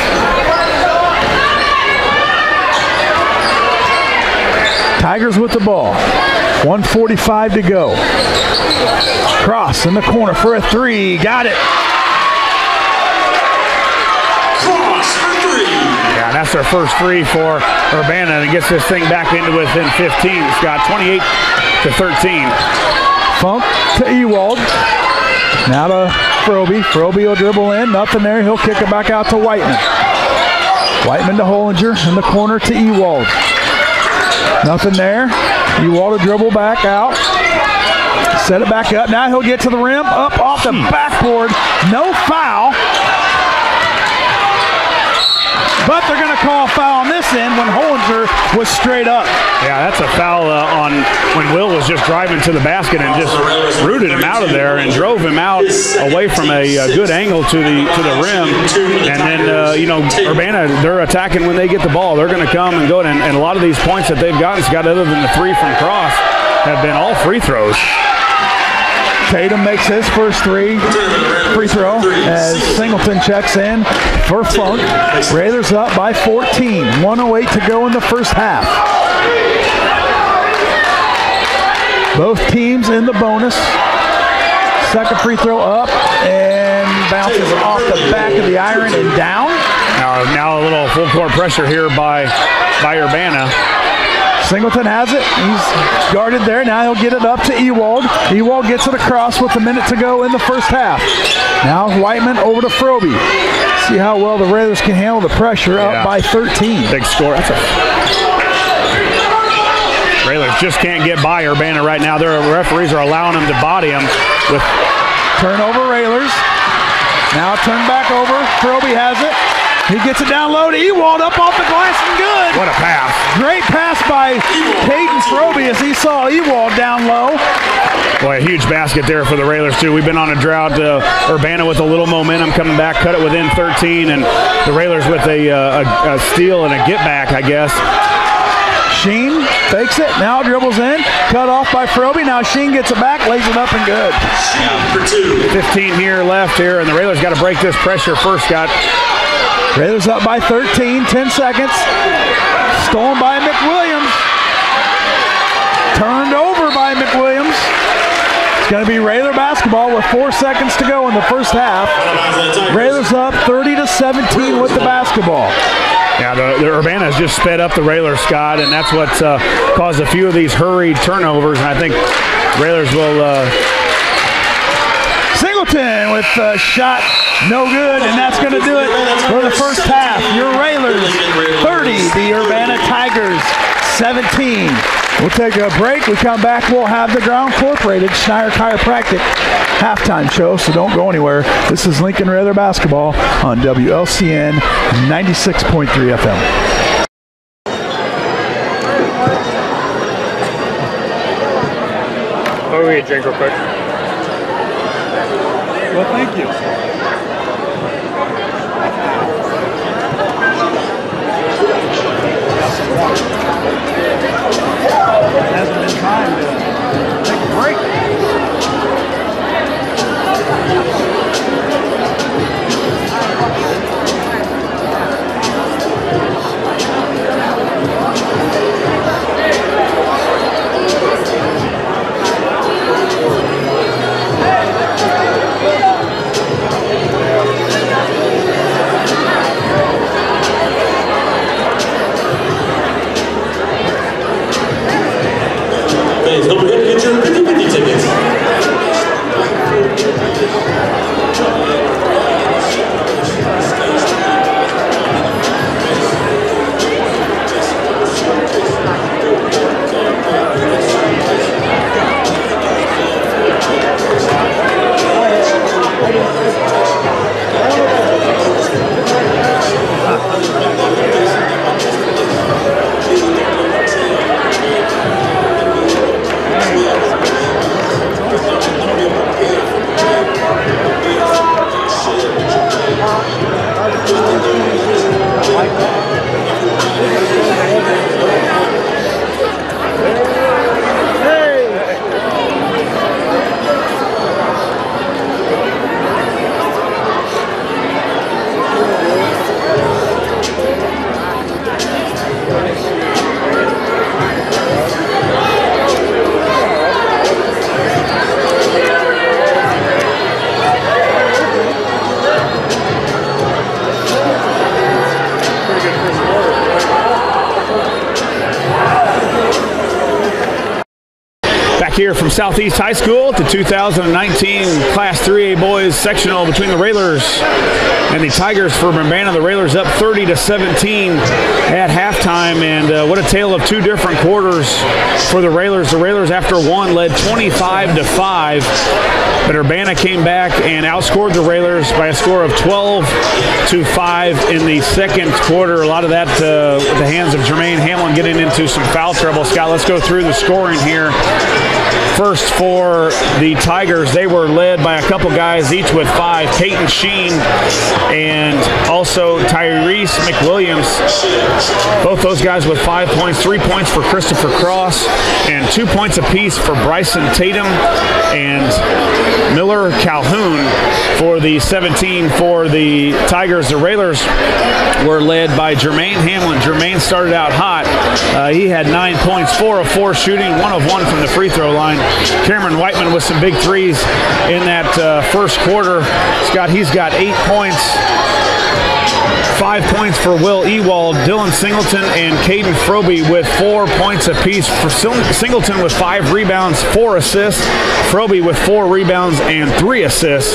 Tigers with the ball, 1:45 to go. Cross in the corner for a three, got it. Yeah, that's their first three for Urbana, and it gets this thing back into within 15. Scott, 28-13. Funk to Ewald. Now to Froby. Froby will dribble in. Nothing there. He'll kick it back out to Whiteman. Whiteman to Hollinger, in the corner to Ewald. Nothing there. Ewald to dribble back out. Set it back up. Now he'll get to the rim. Up off the backboard. No foul. But they're going to call a foul on this end when Hollinger was straight up. Yeah, that's a foul on when Will was just driving to the basket and just rooted him out of there and drove him out away from a good angle to the rim. And then, you know, Urbana, they're attacking when they get the ball. They're going to come and go. And a lot of these points that they've gotten, Scott, other than the 3 from Cross, have been all free throws. Tatum makes his first free throw as Singleton checks in for Funk. Raiders up by 14. 1:08 to go in the first half. Both teams in the bonus. Second free throw up and bounces off the back of the iron and down. Now a little full court pressure here by Urbana. Singleton has it. He's guarded there. Now he'll get it up to Ewald. Ewald gets it across with a minute to go in the first half. Now Whiteman over to Froby. See how well the Raiders can handle the pressure. Up by 13. Big score. Raiders just can't get by Urbana right now. Their referees are allowing them to body them with turnover. Raiders. Now turn back over. Froby has it. He gets it down low to Ewald, up off the glass and good. What a pass. Great pass by Peyton Froby as he saw Ewald down low. Boy, a huge basket there for the Railers, too. We've been on a drought. Urbana with a little momentum coming back, cut it within 13, and the Railers with a steal and a get back, I guess. Sheen fakes it, now dribbles in, cut off by Froby. Now Sheen gets it back, lays it up and good. 15 here left here, and the Railers got to break this pressure first, Scott. Raiders up by 13, 10 seconds. Stolen by McWilliams. Turned over by McWilliams. It's going to be Raider basketball with 4 seconds to go in the first half. Raiders up 30-17 with the basketball. Yeah, the Urbana has just sped up the Railers, Scott, and that's what's caused a few of these hurried turnovers, and I think Railers will... Singleton with a shot, no good, and that's going to do it for the first half. Your Railers 30, the Urbana Tigers 17. We'll take a break. We come back, we'll have the Ground Incorporated Schneider Chiropractic halftime show, so don't go anywhere. This is Lincoln Raider basketball on WLCN 96.3 FM. Oh, we get a drink real quick. Well, thank you. Hasn't been time to take a break. here from Southeast High School at the 2019 Class 3A Boys sectional between the Railers and the Tigers for Urbana. The Railers up 30-17 at halftime, and what a tale of two different quarters for the Railers. The Railers, after one, led 25-5, but Urbana came back and outscored the Railers by a score of 12-5 in the second quarter. A lot of that at the hands of Jermaine Hamlin getting into some foul trouble. Scott, let's go through the scoring here. First, for the Tigers, they were led by a couple guys each with 5. Peyton Sheen and also Tyrese McWilliams. Both those guys with 5 points. 3 points for Christopher Cross and 2 points apiece for Bryson Tatum and Miller Calhoun for the 17 for the Tigers. The Railers were led by Jermaine Hamlin. Jermaine started out hot. He had 9 points, 4 of 4 shooting, 1 of 1 from the free throw line. Cameron Whiteman with some big threes in that first quarter. Scott, he's got 8 points. 5 points for Will Ewald, Dylan Singleton, and Caden Froby with 4 points apiece. For Singleton with 5 rebounds, 4 assists. Froby with 4 rebounds and 3 assists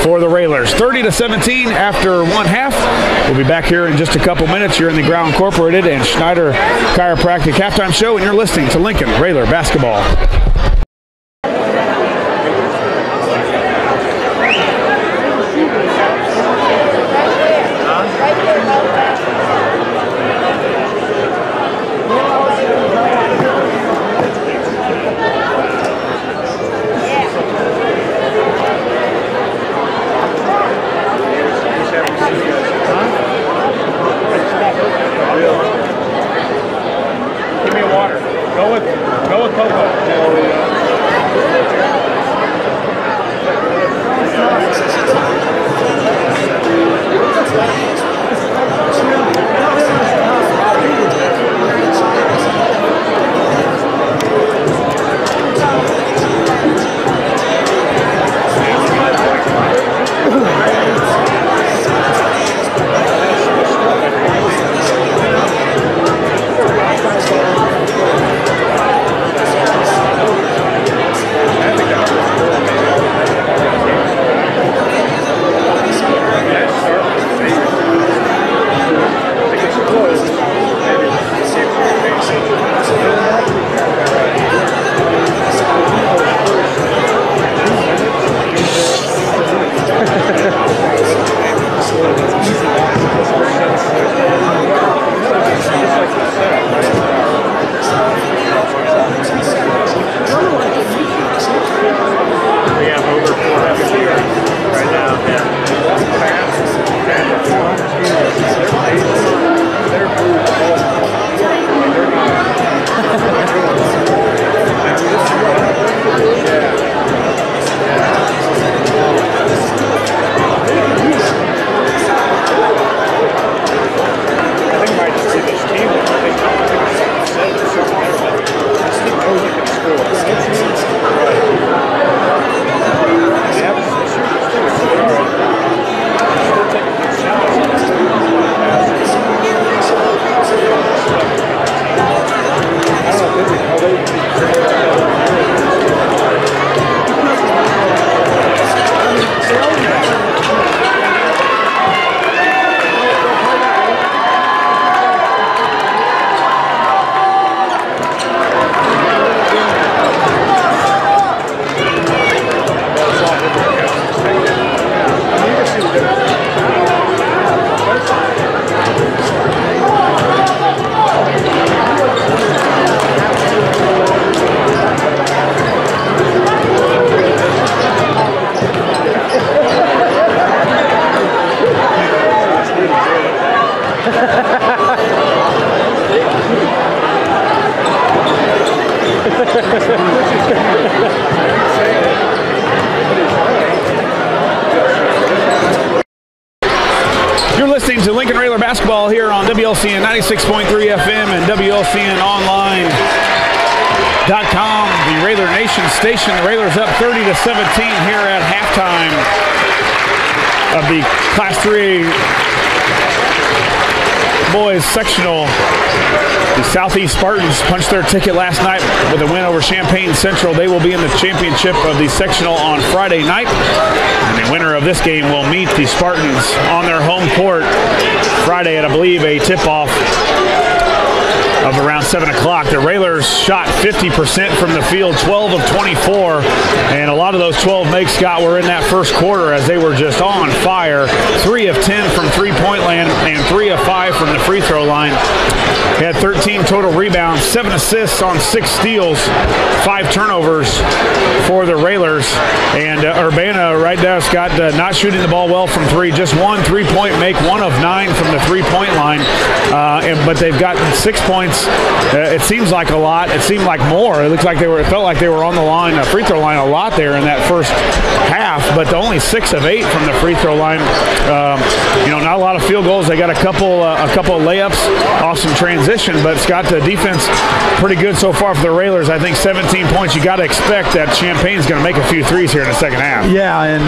for the Railers. 30-17 after one half. We'll be back here in just a couple minutes. You're in the Ground Incorporated and Schneider Chiropractic halftime show, and you're listening to Lincoln Railer Basketball. You're listening to Lincoln Railer Basketball here on WLCN 96.3 FM and WLCNonline.com, the Railer Nation station. The Railers up 30-17 here at halftime of the Class 3A boys sectional. The Southeast Spartans punched their ticket last night with a win over Champaign Central. They will be in the championship of the sectional on Friday night. And the winner of this game will meet the Spartans on their home court Friday at, I believe, a tip-off of around 7 o'clock. The Railers shot 50% from the field, 12 of 24, and a lot of those 12 makes, Scott, were in that first quarter as they were just on fire. 3 of 10 from three-point land and 3 of 5 from the free throw line. They had 13 total rebounds, 7 assists on 6 steals, 5 turnovers for the Railers. And Urbana right now, Scott, not shooting the ball well from 3, just 1 3-point make, 1 of 9 from the three-point line. But they've gotten 6 points. It seems like a lot. It seemed like more. It felt like they were on the line, free throw line, a lot there in that first half. But only 6 of 8 from the free throw line. Not a lot of field goals. They got a couple of layups off some transition. But Scott, the defense pretty good so far for the Railers. I think 17 points. You got to expect that Champaign's going to make a few threes here in the second half. Yeah, and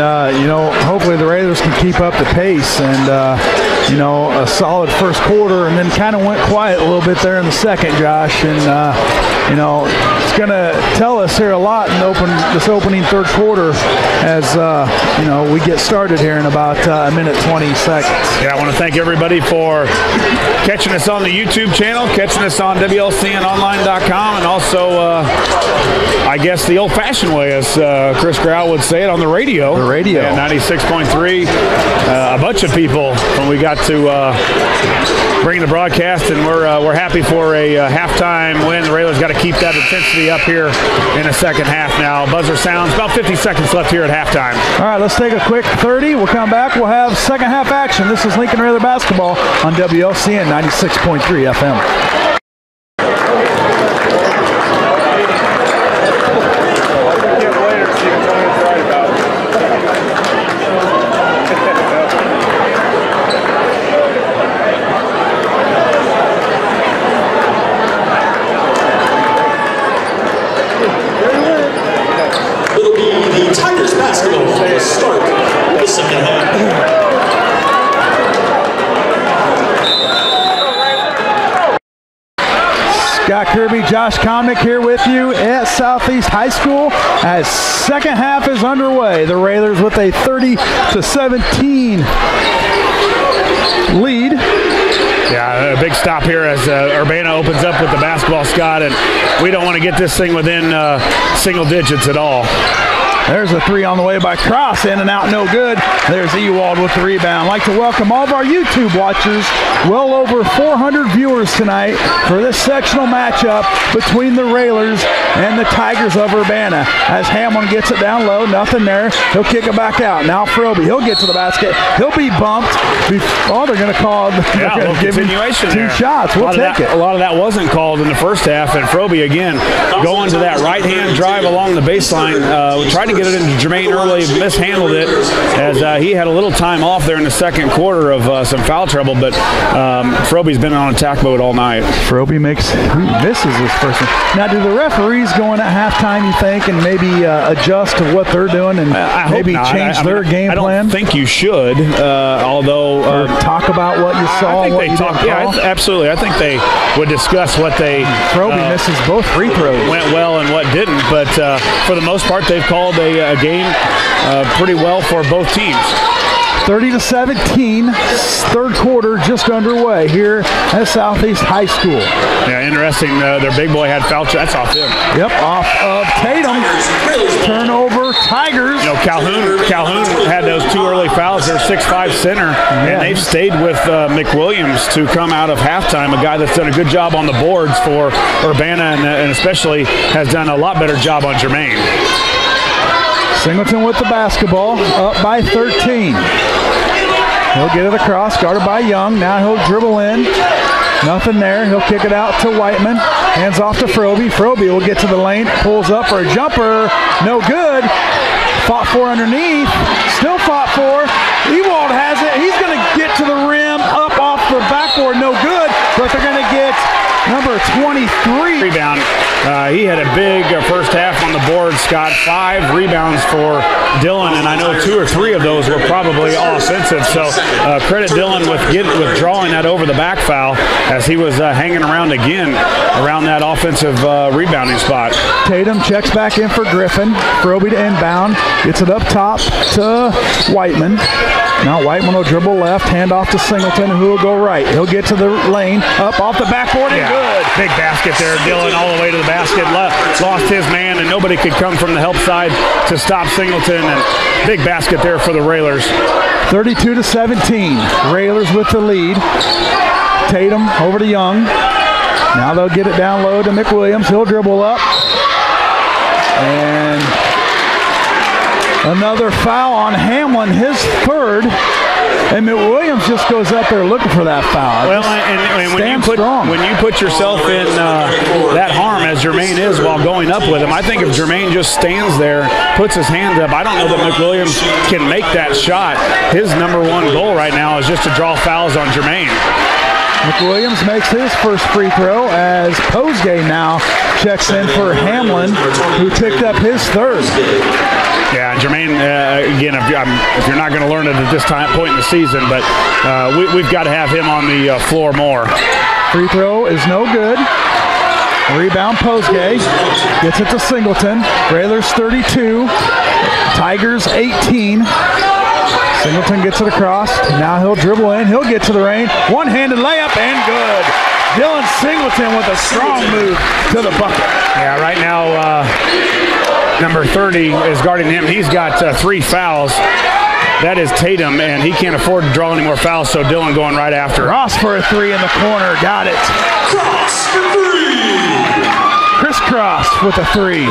hopefully the Railers can keep up the pace and a solid first quarter, and then kind of went quiet a little bit there in the second, Josh, and it's going to tell us here a lot in this opening third quarter as we get started here in about a minute 20 seconds. Yeah, I want to thank everybody for catching us on the YouTube channel, catching us on WLCNonline.com, and also I guess the old-fashioned way, as Chris Grau would say it, on the radio. The radio. At 96.3. A bunch of people when we got to bring the broadcast, and we're happy for a halftime win. The Railers got to keep that intensity up here in the second half now. Buzzer sounds, about 50 seconds left here at halftime. All right, let's take a quick 30. We'll come back. We'll have second half action. This is Lincoln Railer basketball on WLCN 96.3 FM. Tigers basketball will start the second half. Got Kirby Josh Komnick here with you at Southeast High School as second half is underway. The Railers with a 30-17 lead. Yeah, a big stop here as Urbana opens up with the basketball, Scott, and we don't want to get this thing within single digits at all. There's a 3 on the way by Cross, in and out, no good. There's Ewald with the rebound. I'd like to welcome all of our YouTube watchers, well over 400 viewers tonight for this sectional matchup between the Railers and the Tigers of Urbana. As Hamlin gets it down low, nothing there. He'll kick it back out. Now Froby, he'll get to the basket. He'll be bumped. Oh, they're going to call a continuation 2 shots. We'll take it. A lot of that wasn't called in the first half, and Froby again going to that right-hand drive along the baseline. Tried to get it into Jermaine early, mishandled it as he had a little time off there in the second quarter of some foul trouble, but Froby's been on attack mode all night. Froby misses this first one. Now, do the referees go in at halftime, you think, and maybe adjust to what they're doing and maybe change their game plan? I don't think you should, although... or talk about what you saw and what you didn't call? Yeah, absolutely. I think they would discuss what they... Froby misses both free throws. Went well and what didn't, but for the most part, they've called a game pretty well for both teams. 30-17, third quarter just underway here at Southeast High School. Yeah, interesting. Their big boy had foul. That's off him. Yep, off of Tatum. Turnover, Tigers. Calhoun had those 2 early fouls. They're 6'5" center, and they've stayed with McWilliams to come out of halftime, a guy that's done a good job on the boards for Urbana and especially has done a lot better job on Jermaine. Singleton with the basketball, up by 13. He'll get it across, guarded by Young. Now he'll dribble in. Nothing there. He'll kick it out to Whiteman. Hands off to Froby. Froby will get to the lane, pulls up for a jumper. No good. Fought for underneath. Still fought for. Ewald has it. He's going to get to the rim, up off the backboard. No good, but they're going to get number 23. Rebound. He had a big first half on the board, Scott. 5 rebounds for Dylan, and I know 2 or 3 of those were probably offensive. So credit Dylan with drawing that over the back foul as he was hanging around again around that offensive rebounding spot. Tatum checks back in for Griffin. Froby to inbound. Gets it up top to Whiteman. Now Whiteman will dribble left, hand off to Singleton, who will go right. He'll get to the lane, up off the backboard, and good. Big basket there. Dylan all the way to the basket. Lost his man, and nobody could come from the help side to stop Singleton. And big basket there for the Railers. 32-17. Railers with the lead. Tatum over to Young. Now they'll get it down low to McWilliams. He'll dribble up. And another foul on Hamlin, his 3rd. And McWilliams just goes up there looking for that foul. Well, and when you put yourself in that harm as Jermaine is while going up with him, I think if Jermaine just stands there, puts his hands up, I don't know that McWilliams can make that shot. His number 1 goal right now is just to draw fouls on Jermaine. McWilliams makes his first free throw as Posgay now checks in for Hamlin, who picked up his 3rd. Yeah, Jermaine, again, if you're not going to learn it at this point in the season, but we've got to have him on the floor more. Free throw is no good. Rebound Posgay. Gets it to Singleton. Railers 32. Tigers 18. Singleton gets it across. Now he'll dribble in. He'll get to the lane. One-handed layup and good. Dylan Singleton with a strong move to the bucket. Yeah, right now number 30 is guarding him. He's got 3 fouls. That is Tatum, and he can't afford to draw any more fouls, so Dylan going right after. Ross for a 3 in the corner. Got it. Cross for 3. Chris Cross with a 3.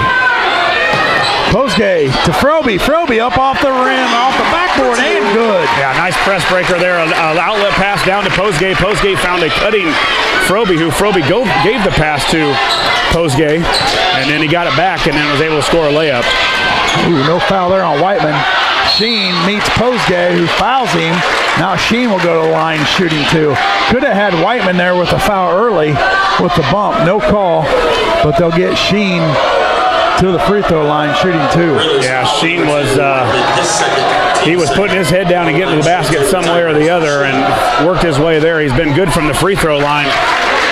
Posgay to Froby. Froby up off the rim, off the backboard, and good. Yeah, nice press breaker there. An outlet pass down to Posgay. Posgay found a cutting Froby, who Froby gave the pass to Posgay, and then he got it back and then was able to score a layup. Ooh, no foul there on Whiteman. Sheen meets Posgay, who fouls him. Now Sheen will go to the line shooting 2. Could have had Whiteman there with the foul early with the bump. No call, but they'll get Sheen to the free throw line shooting 2. Yeah, Sheen was putting his head down and getting to the basket some way or the other and worked his way there. He's been good from the free throw line.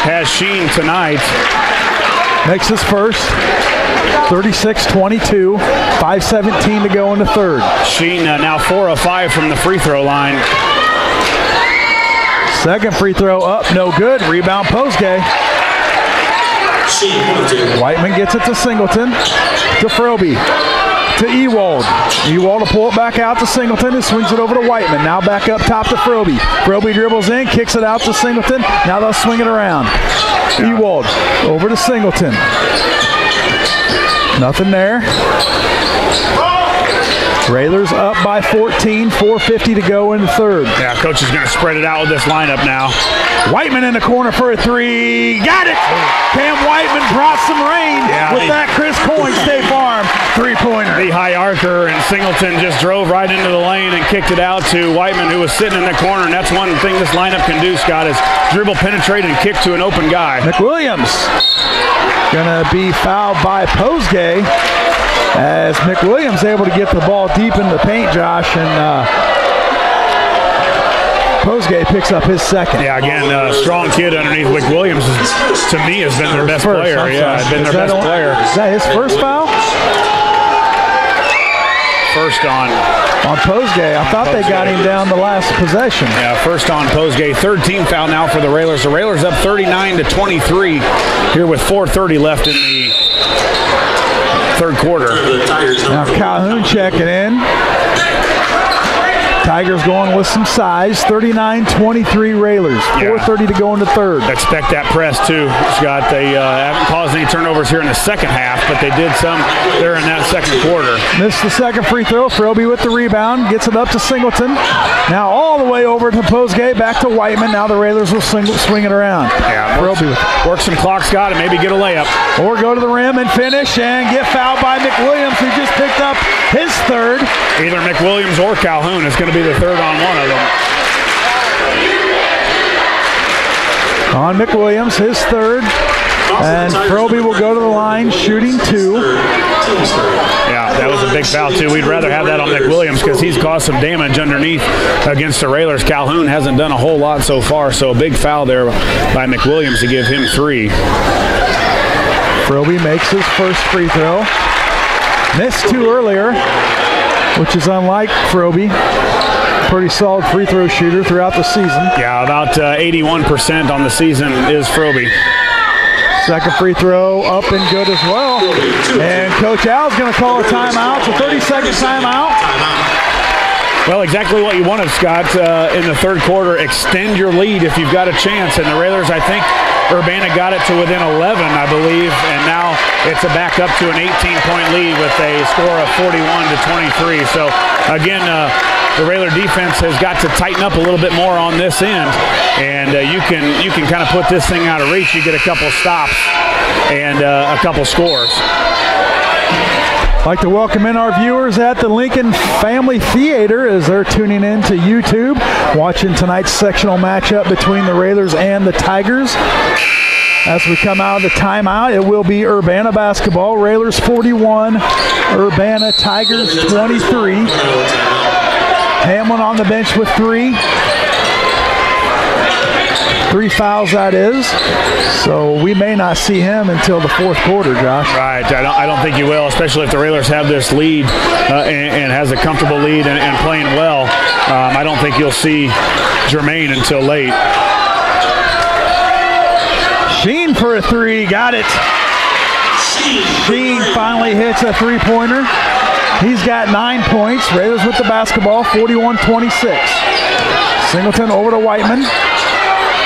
Has Sheen tonight. Makes his first. 36-22. 5:17 to go in the 3rd. Sheen now 4 of 5 from the free throw line. Second free throw up, no good. Rebound Posgay. Whiteman gets it to Singleton, to Froby, to Ewald. Ewald will pull it back out to Singleton and swings it over to Whiteman. Now back up top to Froby. Froby dribbles in, kicks it out to Singleton. Now they'll swing it around. Ewald over to Singleton. Nothing there. Railers up by 14, 4:50 to go in the 3rd. Yeah, coach is going to spread it out with this lineup now. Whiteman in the corner for a 3. Got it! Cam Whiteman brought some rain with that Chris Coyne State Farm 3-pointer. The high archer, and Singleton just drove right into the lane and kicked it out to Whiteman, who was sitting in the corner. And that's one thing this lineup can do, Scott, is dribble, penetrate, and kick to an open guy. McWilliams going to be fouled by Posgay, as McWilliams able to get the ball deep in the paint, Josh, and Posgay picks up his 2nd. Yeah, again, strong kid underneath. McWilliams, to me, has been their best player. Yeah, been their best player. Is that his first foul? First on Posgay. I thought they got him down the last possession. Yeah, first on Posgay. 3rd team foul now for the Railers. The Railers up 39-23 here with 4:30 left in the 3rd quarter. Now Calhoun checking in. Tigers going with some size. 39-23 Railers. 4:30 to go in the 3rd. Expect that press too, Scott. They haven't caused any turnovers here in the second half, but they did some there in that 2nd quarter. Missed the 2nd free throw. Froby with the rebound. Gets it up to Singleton. Now all the way over to Posgay. Back to Whiteman. Now the Railers will swing it around. Yeah, work some clock, Scott, and maybe get a layup. Or go to the rim and finish and get fouled by McWilliams, who just picked up his 3rd. Either McWilliams or Calhoun is going to be the 3rd on one of them. on McWilliams, his third. And Froby will go to the line shooting 2. Yeah, that was a big foul too. We'd rather have that on McWilliams because he's caused some damage underneath against the Railers. Calhoun hasn't done a whole lot so far, so a big foul there by McWilliams to give him 3. Froby makes his first free throw. Missed 2 earlier, which is unlike Froby. Pretty solid free throw shooter throughout the season. Yeah, about 81% on the season is Froby. Second free throw up and good as well. And Coach Al's going to call a timeout. It's a 30-second timeout. Well, exactly what you wanted, Scott, in the third quarter. Extend your lead if you've got a chance. And the Railers, I think, Urbana got it to within 11, I believe. And now it's back up to an 18-point lead with a score of 41-23. So, again, the Railer defense has got to tighten up a little bit more on this end, and you can kind of put this thing out of reach. You get a couple stops and a couple scores. I'd like to welcome in our viewers at the Lincoln Family Theater as they're tuning in to YouTube, watching tonight's sectional matchup between the Railers and the Tigers. As we come out of the timeout, it will be Urbana basketball. Railers 41, Urbana Tigers 23. Hamlin on the bench with 3. 3 fouls, that is. So we may not see him until the fourth quarter, Josh. Right. I don't think you will, especially if the Railers have this lead and has a comfortable lead and playing well. I don't think you'll see Jermaine until late. Sheen for a 3. Got it. Sheen finally hits a 3-pointer. He's got 9 points. Railers with the basketball, 41-26. Singleton over to Whiteman.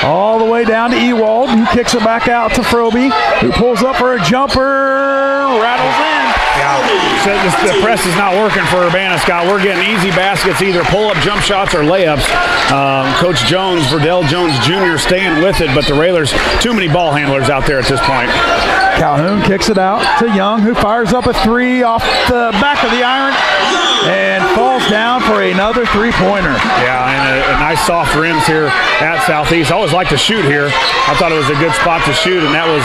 All the way down to Ewald, who kicks it back out to Froby, who pulls up for a jumper, rattles in. Yeah, so the press is not working for Urbana, Scott. We're getting easy baskets, either pull-up jump shots or layups. Coach Jones, Verdell Jones Jr. staying with it, but the Railers, too many ball handlers out there at this point. Calhoun kicks it out to Young, who fires up a 3 off the back of the iron and falls down for another 3-pointer. Yeah, and a nice soft rims here at Southeast. I always like to shoot here. I thought it was a good spot to shoot, and that was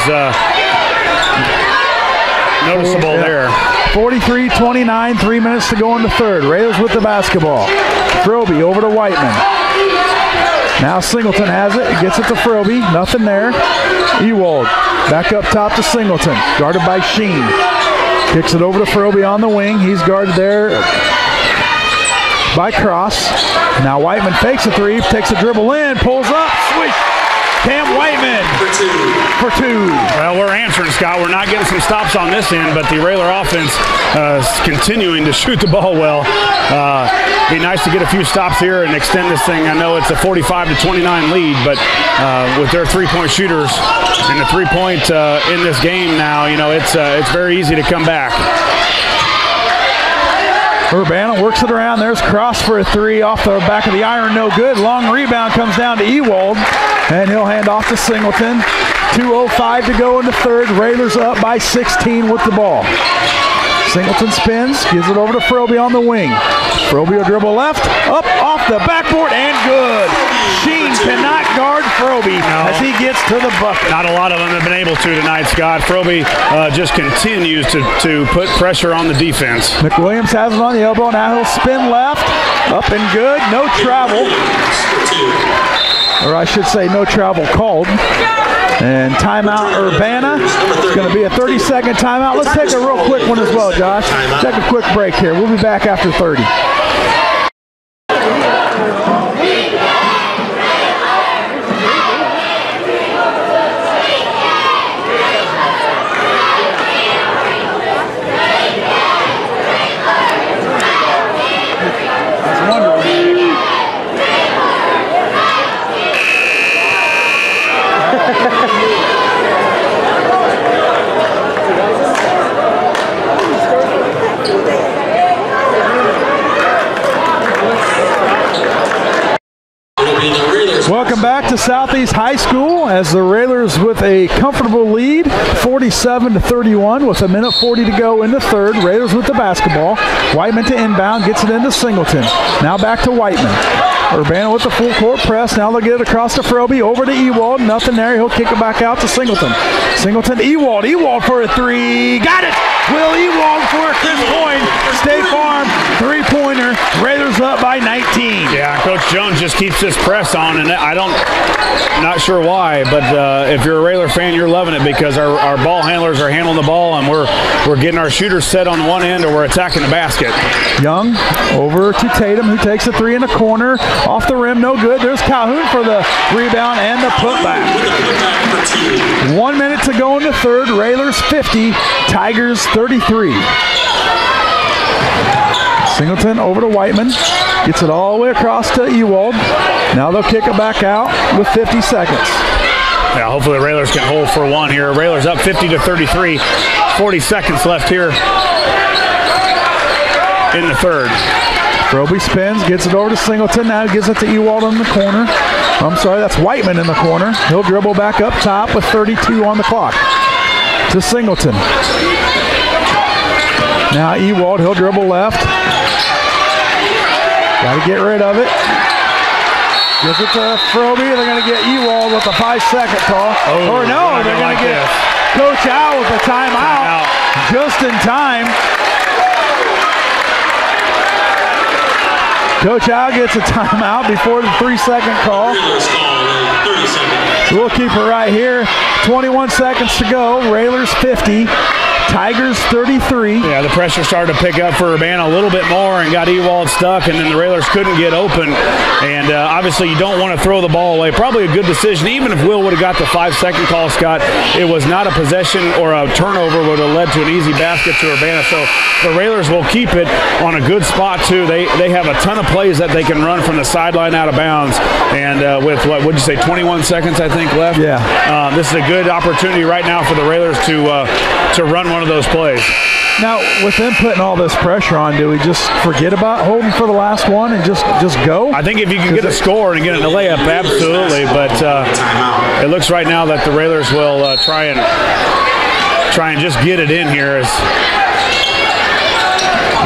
noticeable there. 43-29, 3 minutes to go in the third. Railers with the basketball. Froby over to Whiteman. Now Singleton has it. Gets it to Froby. Nothing there. Ewald back up top to Singleton. Guarded by Sheen. Kicks it over to Froby on the wing. He's guarded there by Cross. Now Whiteman fakes a 3. Takes a dribble in. Pulls up. Swish. Cam Whiteman for 2. Well, we're answering, Scott. We're not getting some stops on this end, but the Railer offense is continuing to shoot the ball well. Be nice to get a few stops here and extend this thing. I know it's a 45-29 lead, but with their 3-point shooters and the 3-point in this game now, you know, it's very easy to come back. Urbana works it around. There's Cross for a 3 off the back of the iron. No good. Long rebound comes down to Ewald, and he'll hand off to Singleton. 2:05 to go in the third. Railers up by 16 with the ball. Singleton spins, gives it over to Froby on the wing. Froby will dribble left, up, off the backboard, and good. Sheen cannot guard Froby as he gets to the bucket. Not a lot of them have been able to tonight, Scott. Froby just continues to put pressure on the defense. McWilliams has it on the elbow. Now he'll spin left, up and good. No travel. Or I should say no travel called. And timeout Urbana. It's going to be a 30-second timeout. Let's take a real quick one as well, Josh. Take a quick break here. We'll be back after 30. Welcome back to Southeast High School as the Railers with a comfortable lead, 47-31 with 1:40 to go in the third. Railers with the basketball. Whiteman to inbound, gets it into Singleton. Now back to Whiteman. Urbana with the full court press. Now they'll get it across to Froby. Over to Ewald. Nothing there. He'll kick it back out to Singleton. Singleton to Ewald. Ewald for a three. Got it! Will Ewald for a Chris Boyne. State Farm three-pointer. Raiders up by 19. Yeah, Coach Jones just keeps this press on, and not sure why, but if you're a Railer fan, you're loving it because our ball handlers are handling the ball, and we're getting our shooters set on one end, or we're attacking the basket. Young over to Tatum, who takes a three in the corner. Off the rim, no good. There's Calhoun for the rebound and the putback. 1 minute to go in the third. Railers 50, Tigers 33. Singleton over to Whiteman. Gets it all the way across to Ewald. Now they'll kick it back out with 50 seconds. Yeah, hopefully the Railers can hold for one here. Railers up 50-33. 40 seconds left here in the third. Froby spins, gets it over to Singleton. Now gives it to Ewald in the corner. I'm sorry, that's Whiteman in the corner. He'll dribble back up top with 32 on the clock. To Singleton. Now Ewald, he'll dribble left. Got to get rid of it. Gives it to Froby. They're going to get Ewald with a 5-second call. Or no, they're going to get Coach Al with a timeout. Just in time. Coach Al gets a timeout before the 3-second call. So we'll keep it right here. 21 seconds to go. Railers 50. Tigers 33. Yeah, the pressure started to pick up for Urbana a little bit more and got Ewald stuck, and then the Railers couldn't get open. And obviously you don't want to throw the ball away. Probably a good decision. Even if Will would have got the 5-second call, Scott, it was not a possession or a turnover would have led to an easy basket to Urbana. So the Railers will keep it on a good spot, too. They have a ton of plays that they can run from the sideline out of bounds. And with, what would you say, 21 seconds, I think, left? Yeah. This is a good opportunity right now for the Railers to run one of those plays. Now, with them putting all this pressure on, do we just forget about holding for the last one and just go? I think if you can get a score and get it in the layup, absolutely. But it looks right now that the Railers will try and just get it in here.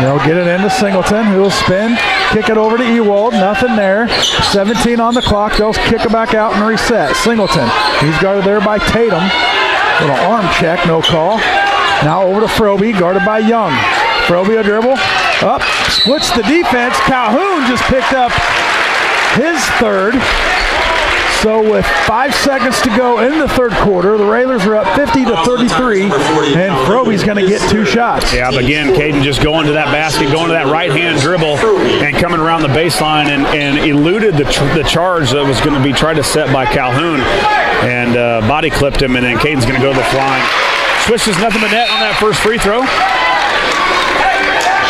They'll get it into Singleton, who will spin, kick it over to Ewald. Nothing there. 17 on the clock. They'll kick it back out and reset. Singleton, he's guarded there by Tatum. Little arm check, no call. Now over to Froby, guarded by Young. Froby a dribble, up, splits the defense. Calhoun just picked up his third. So with 5 seconds to go in the third quarter, the Railers are up 50-33, and Froby's going to get 2 shots. Yeah, but again, Caden just going to that basket, going to that right-hand dribble, and coming around the baseline and eluded the charge that was going to be tried to set by Calhoun, and body clipped him, and then Caden's going to go to the flying. Swishes nothing but net on that first free throw.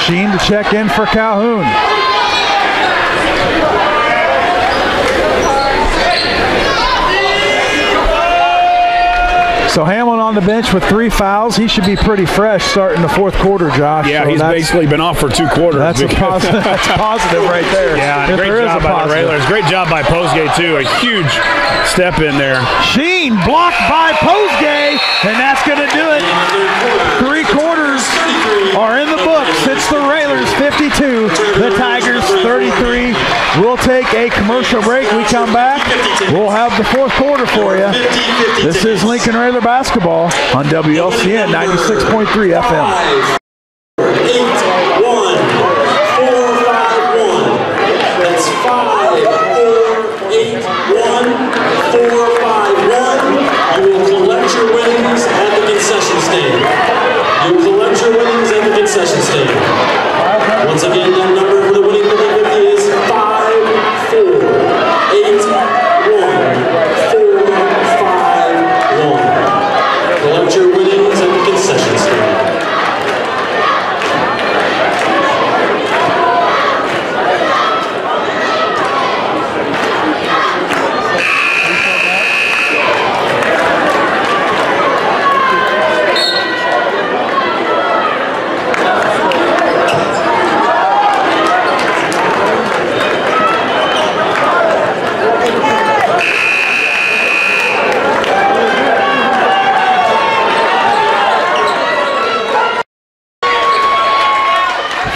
Sheen to check in for Calhoun. So Hamlin on the bench with 3 fouls. He should be pretty fresh starting the fourth quarter, Josh. Yeah, so he's basically been off for 2 quarters. That's a positive. That's positive right there. Yeah, great job by the Railers. Great job by Posgay, too. A huge step in there. Sheen blocked by Posgay, and that's going to do it. 3 quarters are in the books. It's the Railers 52, the Tigers 33. We'll take a commercial break. We come back. We'll have the fourth quarter for you. This is Lincoln Railer basketball on WLCN 96.3 FM. 8-1, 4-5-1. That's 5-4-8-1, 4-5-1. You will collect your winnings at the concession stand. You will collect your winnings at the concession stand. Once again, that number for the winning collective is 5-4-8-1, 4-5-1. Collect your winnings at the concession stand.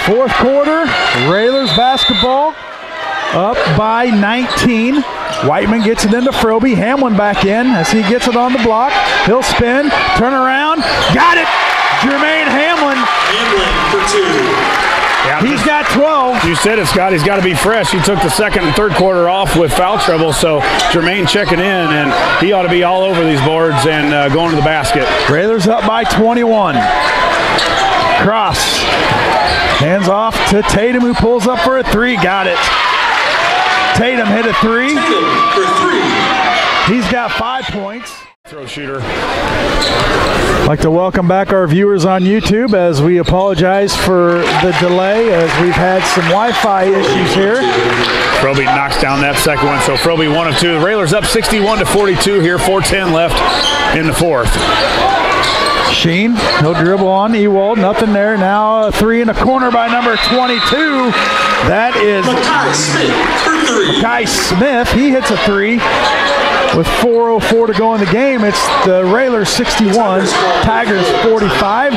Fourth quarter, Railers basketball. up by 19. Whiteman gets it into Froby. Hamlin back in as he gets it on the block. He'll spin, turn around, got it! Jermaine Hamlin. Hamlin for 2. Yeah, He's got 12. you said it, Scott. He's got to be fresh. He took the second and third quarter off with foul trouble, so Jermaine checking in, and he ought to be all over these boards and going to the basket. Railers up by 21. Cross. Hands off to Tatum, who pulls up for a 3. Got it. Tatum hit a 3. Tatum for 3. He's got 5 points. Throw shooter. I'd like to welcome back our viewers on YouTube as we apologize for the delay as we've had some Wi-Fi issues here. Froby knocks down that second one, so Froby 1 of 2. The Railers up 61-42 here, 4:10 left in the fourth. Sheen, he'll dribble on Ewald, nothing there. Now a 3 in the corner by number 22. That is Makai Smith for 3. Kai Smith. He hits a 3 with 4:04 to go in the game. It's the Railers 61, Tigers 45.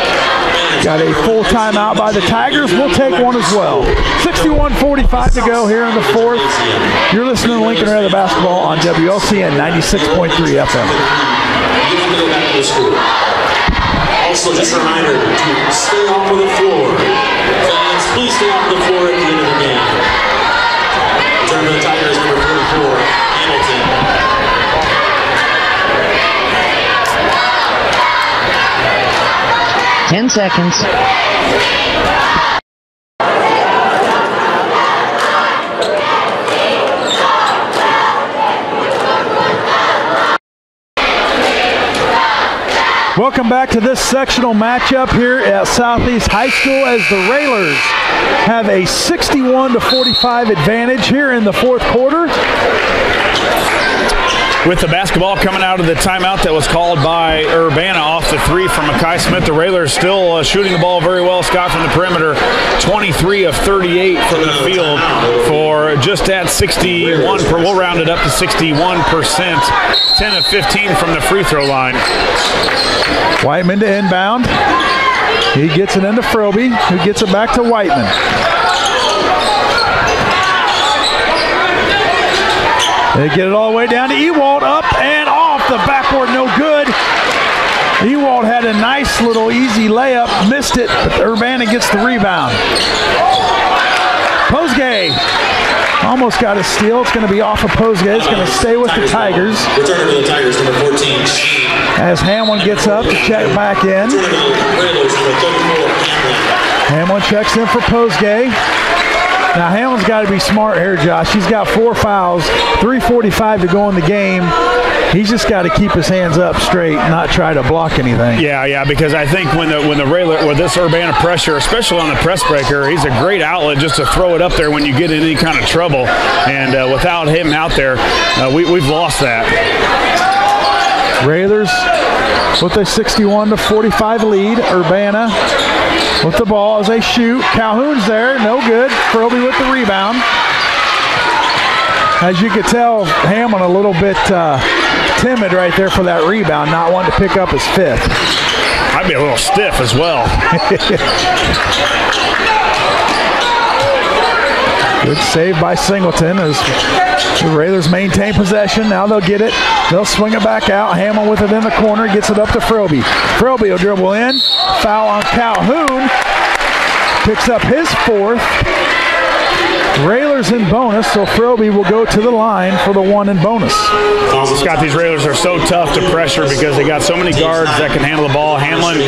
Got a full timeout by the Tigers. We'll take one as well. 61-45 to go here in the fourth. You're listening to Lincoln Rather Basketball on WLCN 96.3 FM. Also, just a reminder to stay off of the floor. Fans, please stay off the floor at the end of the game. Return to the Tigers, number 44, Hamilton. Ten seconds. Welcome back to this sectional matchup here at Southeast High School as the Railers have a 61-45 advantage here in the fourth quarter. With the basketball coming out of the timeout that was called by Urbana off the 3 from Makai Smith, the Railers still shooting the ball very well, Scott, from the perimeter. 23 of 38 from the field for just at 61. We'll round it up to 61%. 10 of 15 from the free throw line. Whiteman to inbound. He gets it into Froby, who gets it back to Whiteman. They get it all the way down to Ewald, up and off the backboard, no good. Ewald had a nice little easy layup, missed it, but Urbana gets the rebound. Posgay almost got a steal. It's going to be off of Posgay. It's going to stay with the Tigers. Return to the Tigers, number 14. As Hamlin gets up to check back in. Hamlin checks in for Posgay. Now Hamlin's got to be smart here, Josh. He's got 4 fouls, 3:45 to go in the game. He's just got to keep his hands up straight, not try to block anything. Yeah, because I think when the Railer with this Urbana pressure, especially on the press breaker, he's a great outlet just to throw it up there when you get in any kind of trouble. And without him out there, we've lost that. Railers with a 61-45 lead. Urbana with the ball as they shoot. Calhoun's there, no good. Froby with the rebound. As you could tell, Hamlin a little bit timid right there for that rebound, not wanting to pick up his 5th. I'd be a little stiff as well. Good save by Singleton as the Railers maintain possession. Now they'll get it. They'll swing it back out. Hamlin with it in the corner. Gets it up to Froby. Froby will dribble in. Foul on Calhoun. Picks up his 4th. Railers in bonus, so Froby will go to the line for the 1 in bonus. Scott, these Railers are so tough to pressure because they got so many guards that can handle the ball. Hamlin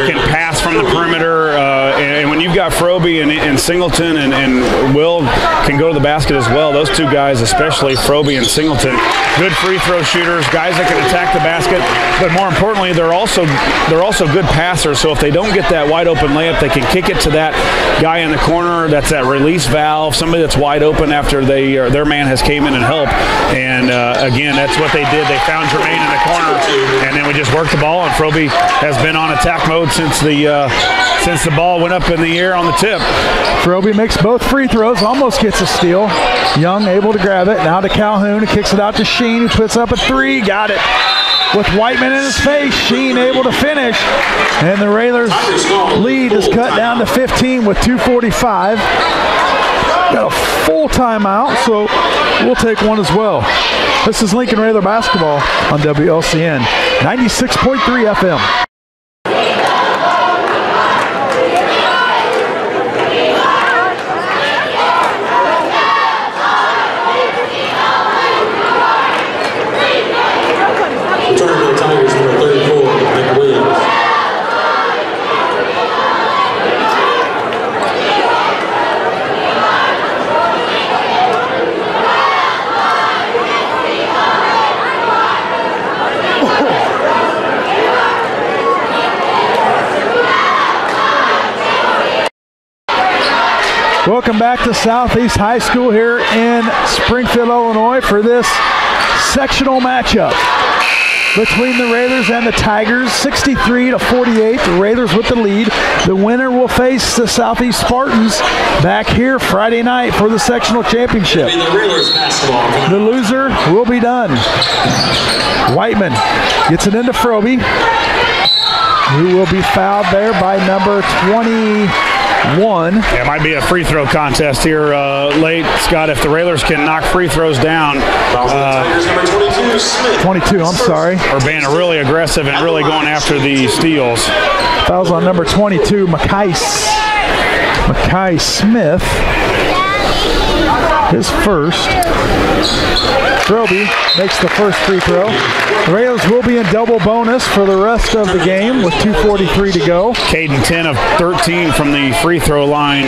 can pass from the perimeter, and when you've got Froby and Singleton and Will can go to the basket as well. Those 2 guys, especially Froby and Singleton, good free throw shooters, guys that can attack the basket. But more importantly, they're also good passers. So if they don't get that wide open layup, they can kick it to that guy in the corner. That's that release valve. Somebody that's wide open after their man has came in and helped. And again, that's what they did. They found Jermaine in the corner, and then we just worked the ball. And Froby has been on attack mode since the ball went up in the air on the tip. Froby makes both free throws, almost gets a steal. Young able to grab it. Now to Calhoun, who kicks it out to Sheen, who puts up a 3. Got it. With Whiteman in his face, Sheen able to finish. And the Railers lead is cut down to 15 with 2:45. got a full timeout, so we'll take one as well. This is Lincoln Raider basketball on WLCN 96.3 FM. Returning for the Tigers, number 34, Mike Williams. Welcome back to Southeast High School here in Springfield, Illinois for this sectional matchup between the Raiders and the Tigers, 63-48. The Raiders with the lead. The winner will face the Southeast Spartans back here Friday night for the sectional championship. The loser will be done. Whiteman gets it into Froby, who will be fouled there by number 21. Yeah, it might be a free throw contest here late, Scott, if the Railers can knock free throws down. 22, I'm sorry. Urbana really aggressive and really going after the steals. Fouls on number 22, Mackay Smith. His first. Froby makes the first free throw. The Railers will be in double bonus for the rest of the game with 2:43 to go. Caden 10 of 13 from the free throw line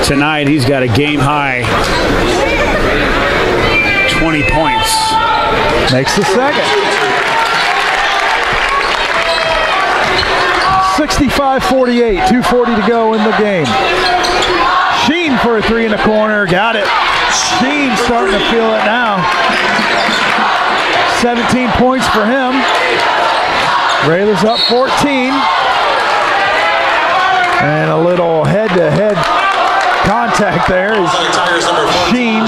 tonight. He's got a game high 20 points. Makes the second. 65-48, 2:40 to go in the game. Sheen for a three in the corner, got it. Sheen starting to feel it now. 17 points for him. Raiders up 14. And a little head-to-head contact there. Sheen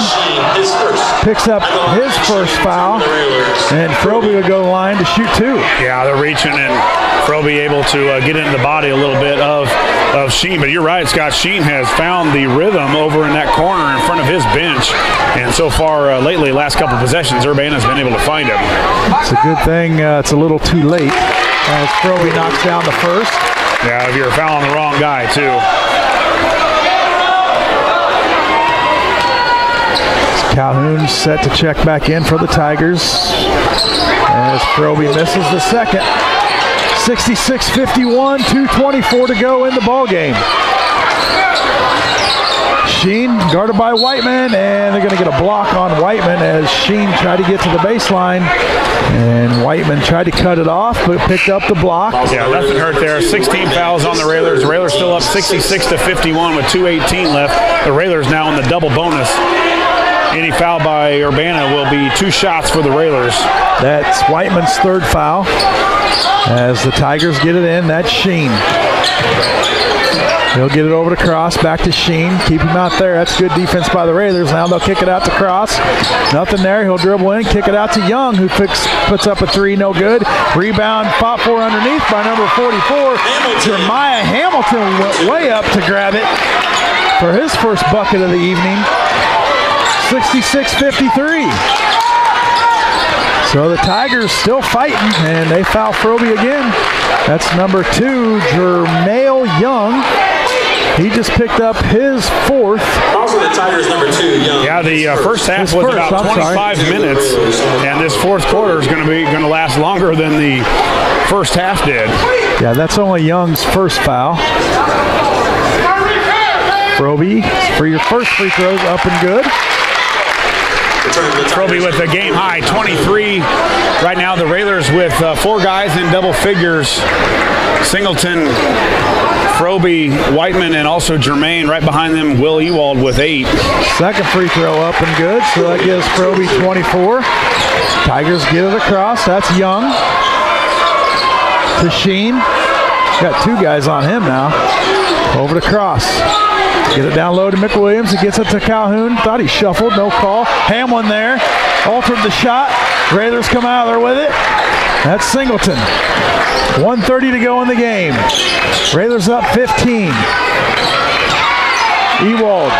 picks up his first foul, and Froby will go line to shoot two. Yeah, they're reaching, and Froby able to get into the body a little bit of Sheen. But you're right, Scott. Sheen has found the rhythm over in that corner in front of his bench. And so far lately, last couple possessions, Urbana's been able to find him. It's a good thing it's a little too late as Froby knocks down the first. Yeah, if you're fouling the wrong guy, too. Calhoun set to check back in for the Tigers as Froby misses the second. 66-51, 2:24 to go in the ball game. Sheen guarded by Whiteman, and they're going to get a block on Whiteman as Sheen tried to get to the baseline, and Whiteman tried to cut it off, but picked up the block. Yeah, nothing hurt there. 16 fouls on the Railers. The Railers still up 66-51 with 2:18 left. The Railers now in the double bonus. Any foul by Urbana will be 2 shots for the Railers. That's Whiteman's third foul. As the Tigers get it in, that's Sheen. He'll get it over to Cross, back to Sheen. Keep him out there. That's good defense by the Raiders. Now they'll kick it out to Cross. Nothing there. He'll dribble in, kick it out to Young, who puts up a three, no good. Rebound, fought for underneath by number 44. Jeremiah Hamilton went way up to grab it for his first bucket of the evening. 66-53. So the Tigers still fighting, and they foul Froby again. That's number 2, Jermail Young. He just picked up his fourth. Also the Tigers, number 2, Young. Yeah, the first half was about 25 minutes, and this fourth quarter is going to last longer than the first half did. Yeah, that's only Young's first foul. Froby, for your first free throws, up and good. Froby with a game high 23. Right now the Railers with 4 guys in double figures. Singleton, Froby, Whiteman, and also Jermaine. Right behind them, Will Ewald with 8. Second free throw up and good, so that gives Froby 24. Tigers get it across. That's Young to Sheen. Got 2 guys on him now. Over to Cross. Get it down low to McWilliams. He gets it to Calhoun. Thought he shuffled. No call. Hamlin there. Altered the shot. Raiders come out of there with it. That's Singleton. 1:30 to go in the game. Raiders up 15. Ewald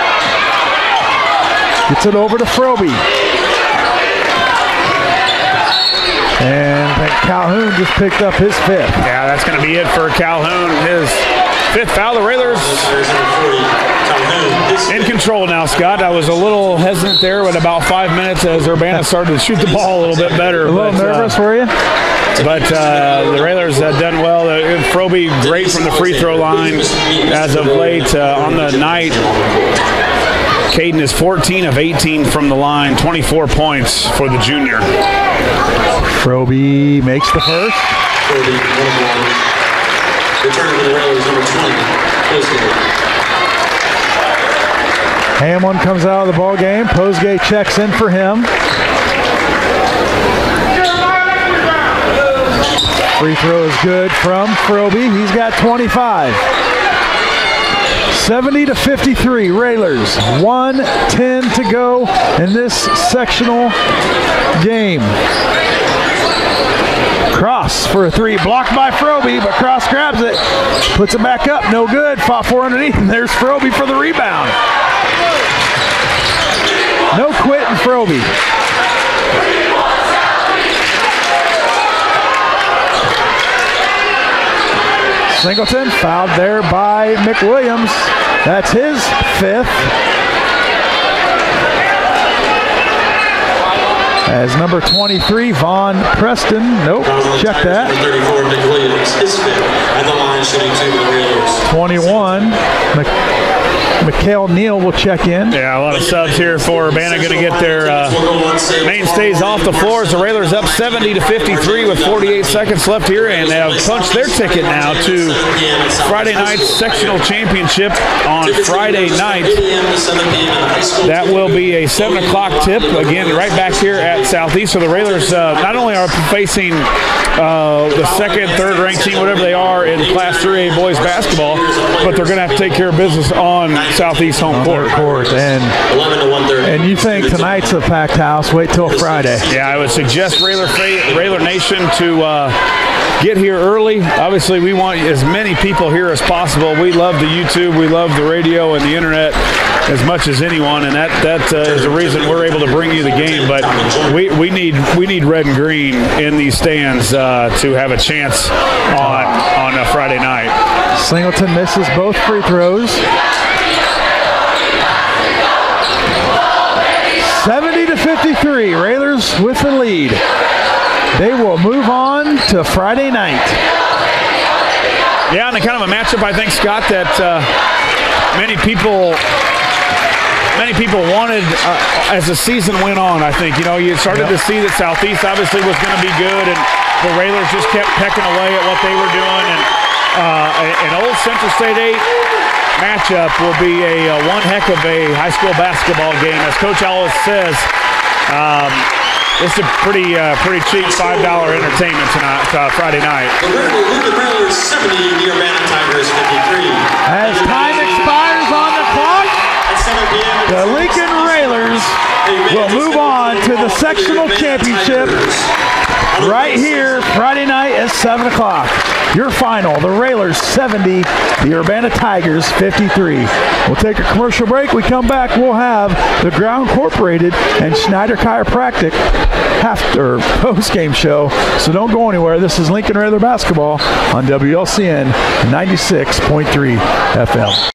Gets it over to Froby. And I think Calhoun just picked up his 5th. Yeah, that's going to be it for Calhoun. His 5th foul. The Railers in control now, Scott. I was a little hesitant there with about 5 minutes as Urbana started to shoot the ball a little bit better. A little nervous, were you? But the Railers have done well. Froby, great from the free throw line as of late on the night. Caden is 14 of 18 from the line, 24 points for the junior. Froby makes the first. Kirby, 1-1. Returning to the Railers, number 20. Hamlin comes out of the ball game. Posgay checks in for him. Free throw is good from Froby. He's got 25. 70-53, Railers. 1:10 to go in this sectional game. Cross for a 3, blocked by Froby, but Cross grabs it, puts it back up, no good, fought for underneath, and there's Froby for the rebound. No quitting Froby. Singleton fouled there by McWilliams. That's his 5th. As number 23, Vaughn Preston. Nope, check that. 34, McWilliams, his 5th. At the line, shooting 2 for the Railers. 21, Mikhail Neal will check in. Yeah, a lot of subs here for Urbana. Going to get their mainstays off the floor as the Railers up 70-53 with 48 seconds left here, and they have punched their ticket now to Friday night's sectional championship on Friday night. That will be a 7 o'clock tip, again, right back here at Southeast. So the Railers not only are facing the second, third-ranked team, whatever they are in Class 3A boys basketball, but they're going to have to take care of business on Southeast home court. And you think tonight's a packed house, wait till Friday. Yeah, I would suggest Railer Nation to get here early. Obviously, we want as many people here as possible. We love the YouTube, we love the radio and the internet as much as anyone, and that is the reason we're able to bring you the game. But we need red and green in these stands to have a chance on a Friday night. Singleton misses both free throws. 70-53, Railers with the lead. They will move on to Friday night. Yeah, and kind of a matchup, I think, Scott, that many people wanted as the season went on. I think, you started to see that Southeast obviously was going to be good, and the Railers just kept pecking away at what they were doing. And an old Central State 8 matchup will be one heck of a high school basketball game. As Coach Ellis says, it's a pretty cheap $5 entertainment tonight, Friday night. The Railers 70, the Urbana Tigers 53. As time expires on the clock, the Lincoln Railers will move on to the sectional championship right here Friday night at 7 o'clock. Your final, the Railers 70, the Urbana Tigers 53. We'll take a commercial break. We come back, we'll have the Ground Incorporated and Schneider Chiropractic post-game show. So don't go anywhere. This is Lincoln Railer Basketball on WLCN 96.3 FM.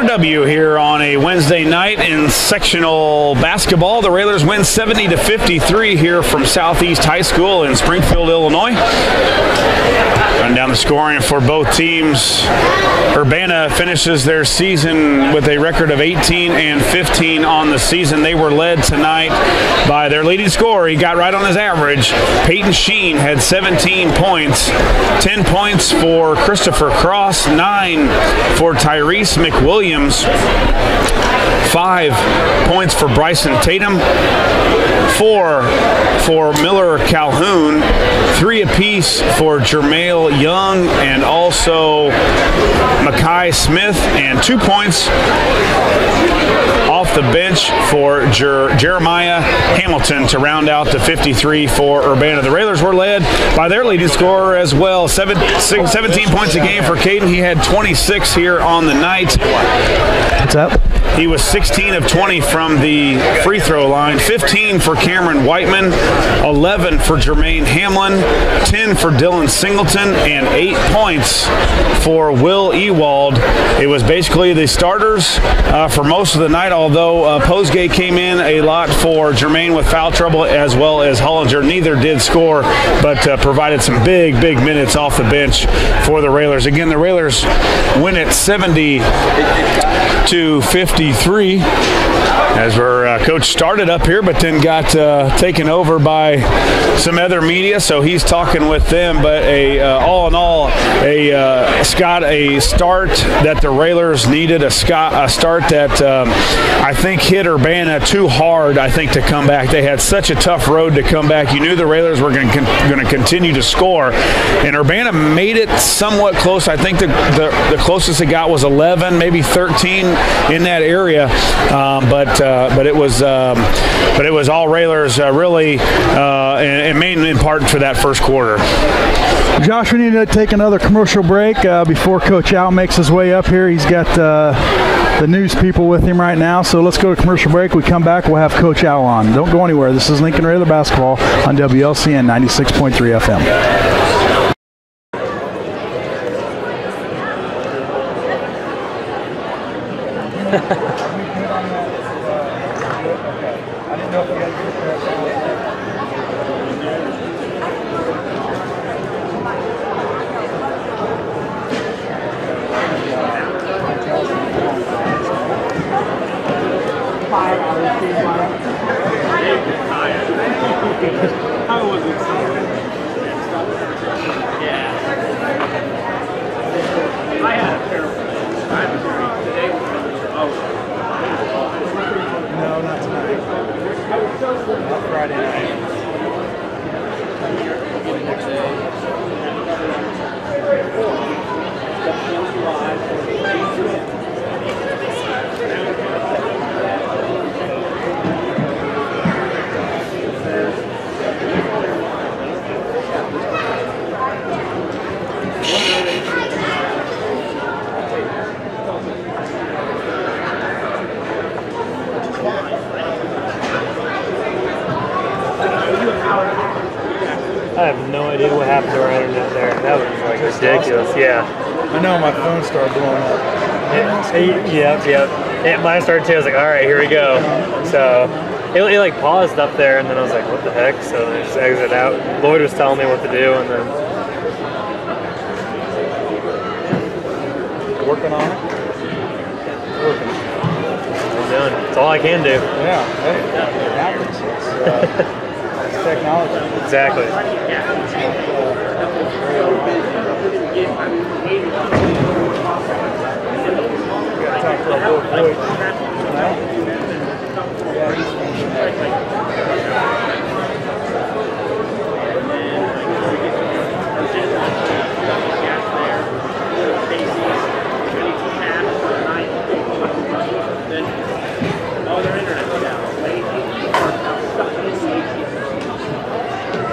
W here on a Wednesday night in sectional basketball. The Railers win 70-53 here from Southeast High School in Springfield, Illinois. Run down the scoring for both teams. Urbana finishes their season with a record of 18-15 on the season. They were led tonight by their leading scorer. He got right on his average. Peyton Sheen had 17 points. 10 points for Christopher Cross, 9 for Tyrese McWilliams, 5 points for Bryson Tatum, 4 for Miller Calhoun, 3 apiece for Jermail Young and also Makai Smith, and 2 points off the bench for Jeremiah Hamilton to round out to 53 for Urbana. The Railers were led by their leading scorer as well. 17 points a game for Caden. He had 26 here on the night. What's up? He was 16 of 20 from the free throw line. 15 for Cameron Whiteman, 11 for Jermaine Hamlin, 10 for Dylan Singleton, and 8 points for Will Ewald. It was basically the starters for most of the night, although Posgay came in a lot for Jermaine with foul trouble, as well as Hollinger. Neither did score, but provided some big minutes off the bench for the Railers. Again, the Railers win it 70-53 as our coach started up here, but then got taken over by some other media, so he's talking with them. But all in all, Scott, a start that the Railers needed, a start that I think hit Urbana too hard, I think, to come back. They had such a tough road to come back. You knew the Railers were going to continue to score, and Urbana made it somewhat close. I think the closest it got was 11, maybe 13 in that area, but it was all Railers really, and mainly in part for that first quarter. Josh, we need to take another commercial break before Coach Al makes his way up here. He's got the news people with him right now, so let's go to commercial break. We come back, we'll have Coach Al on. Don't go anywhere. This is Lincoln Railer Basketball on WLCN 96.3 FM. I have no idea what happened to our internet there. That was like ridiculous. Yeah. I know my phone started blowing up. Yep. Mine started too. I was like, all right, here we go. So it like paused up there, and then I was like, what the heck? So I just exited out. Lloyd was telling me what to do, and then Working on it? Working. I'm doing it. It's all I can do. Yeah, hey, it happens. It's technology. Exactly. Talk to our boy Floyd.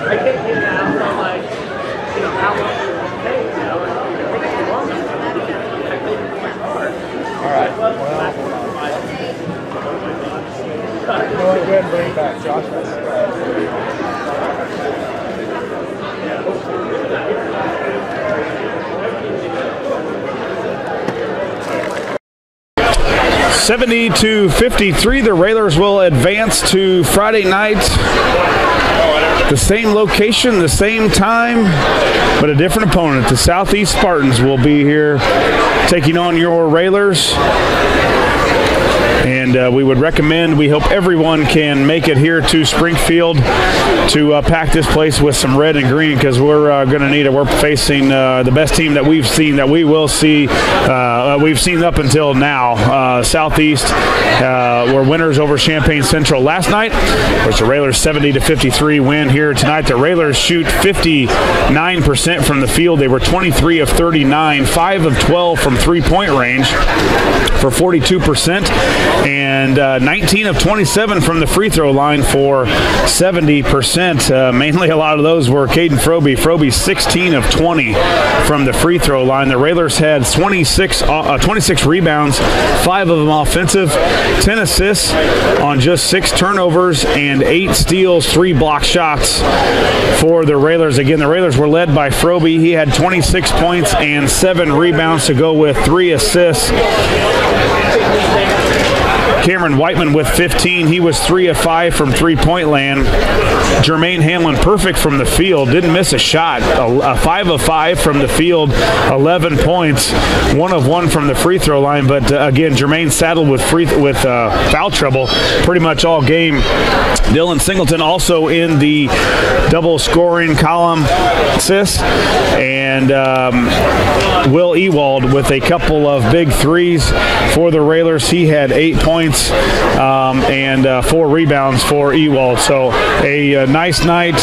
I can't get it out from like, how long it will take, it takes too long. All right. Well, ahead and bring it back, Josh. 70-53, the Railers will advance to Friday night. The same location, the same time, but a different opponent. The Southeast Spartans will be here taking on your Railers. And we would recommend, we hope everyone can make it here to Springfield to pack this place with some red and green, because we're going to need it. We're facing the best team that we've seen, that we will see, we've seen up until now. Southeast were winners over Champaign Central last night, which the Railers 70-53 win here tonight. The Railers shoot 59% from the field. They were 23 of 39, 5 of 12 from three-point range for 42%, and 19 of 27 from the free throw line for 70%. Mainly a lot of those were Caden Froby. Froby 16 of 20 from the free throw line. The Railers had 26 rebounds, 5 of them offensive, 10 assists on just 6 turnovers, and 8 steals, 3 block shots for the Railers. Again, the Railers were led by Froby. He had 26 points and 7 rebounds to go with 3 assists. Cameron Whiteman with 15. He was 3 of 5 from three-point land. Jermaine Hamlin perfect from the field. Didn't miss a shot. 5 of 5 from the field. 11 points. 1 of 1 from the free throw line. But again, Jermaine saddled with foul trouble pretty much all game. Dylan Singleton also in the double scoring column assist. And Will Ewald with a couple of big threes for the Railers. He had 8 points and 4 rebounds for Ewald. So a nice night.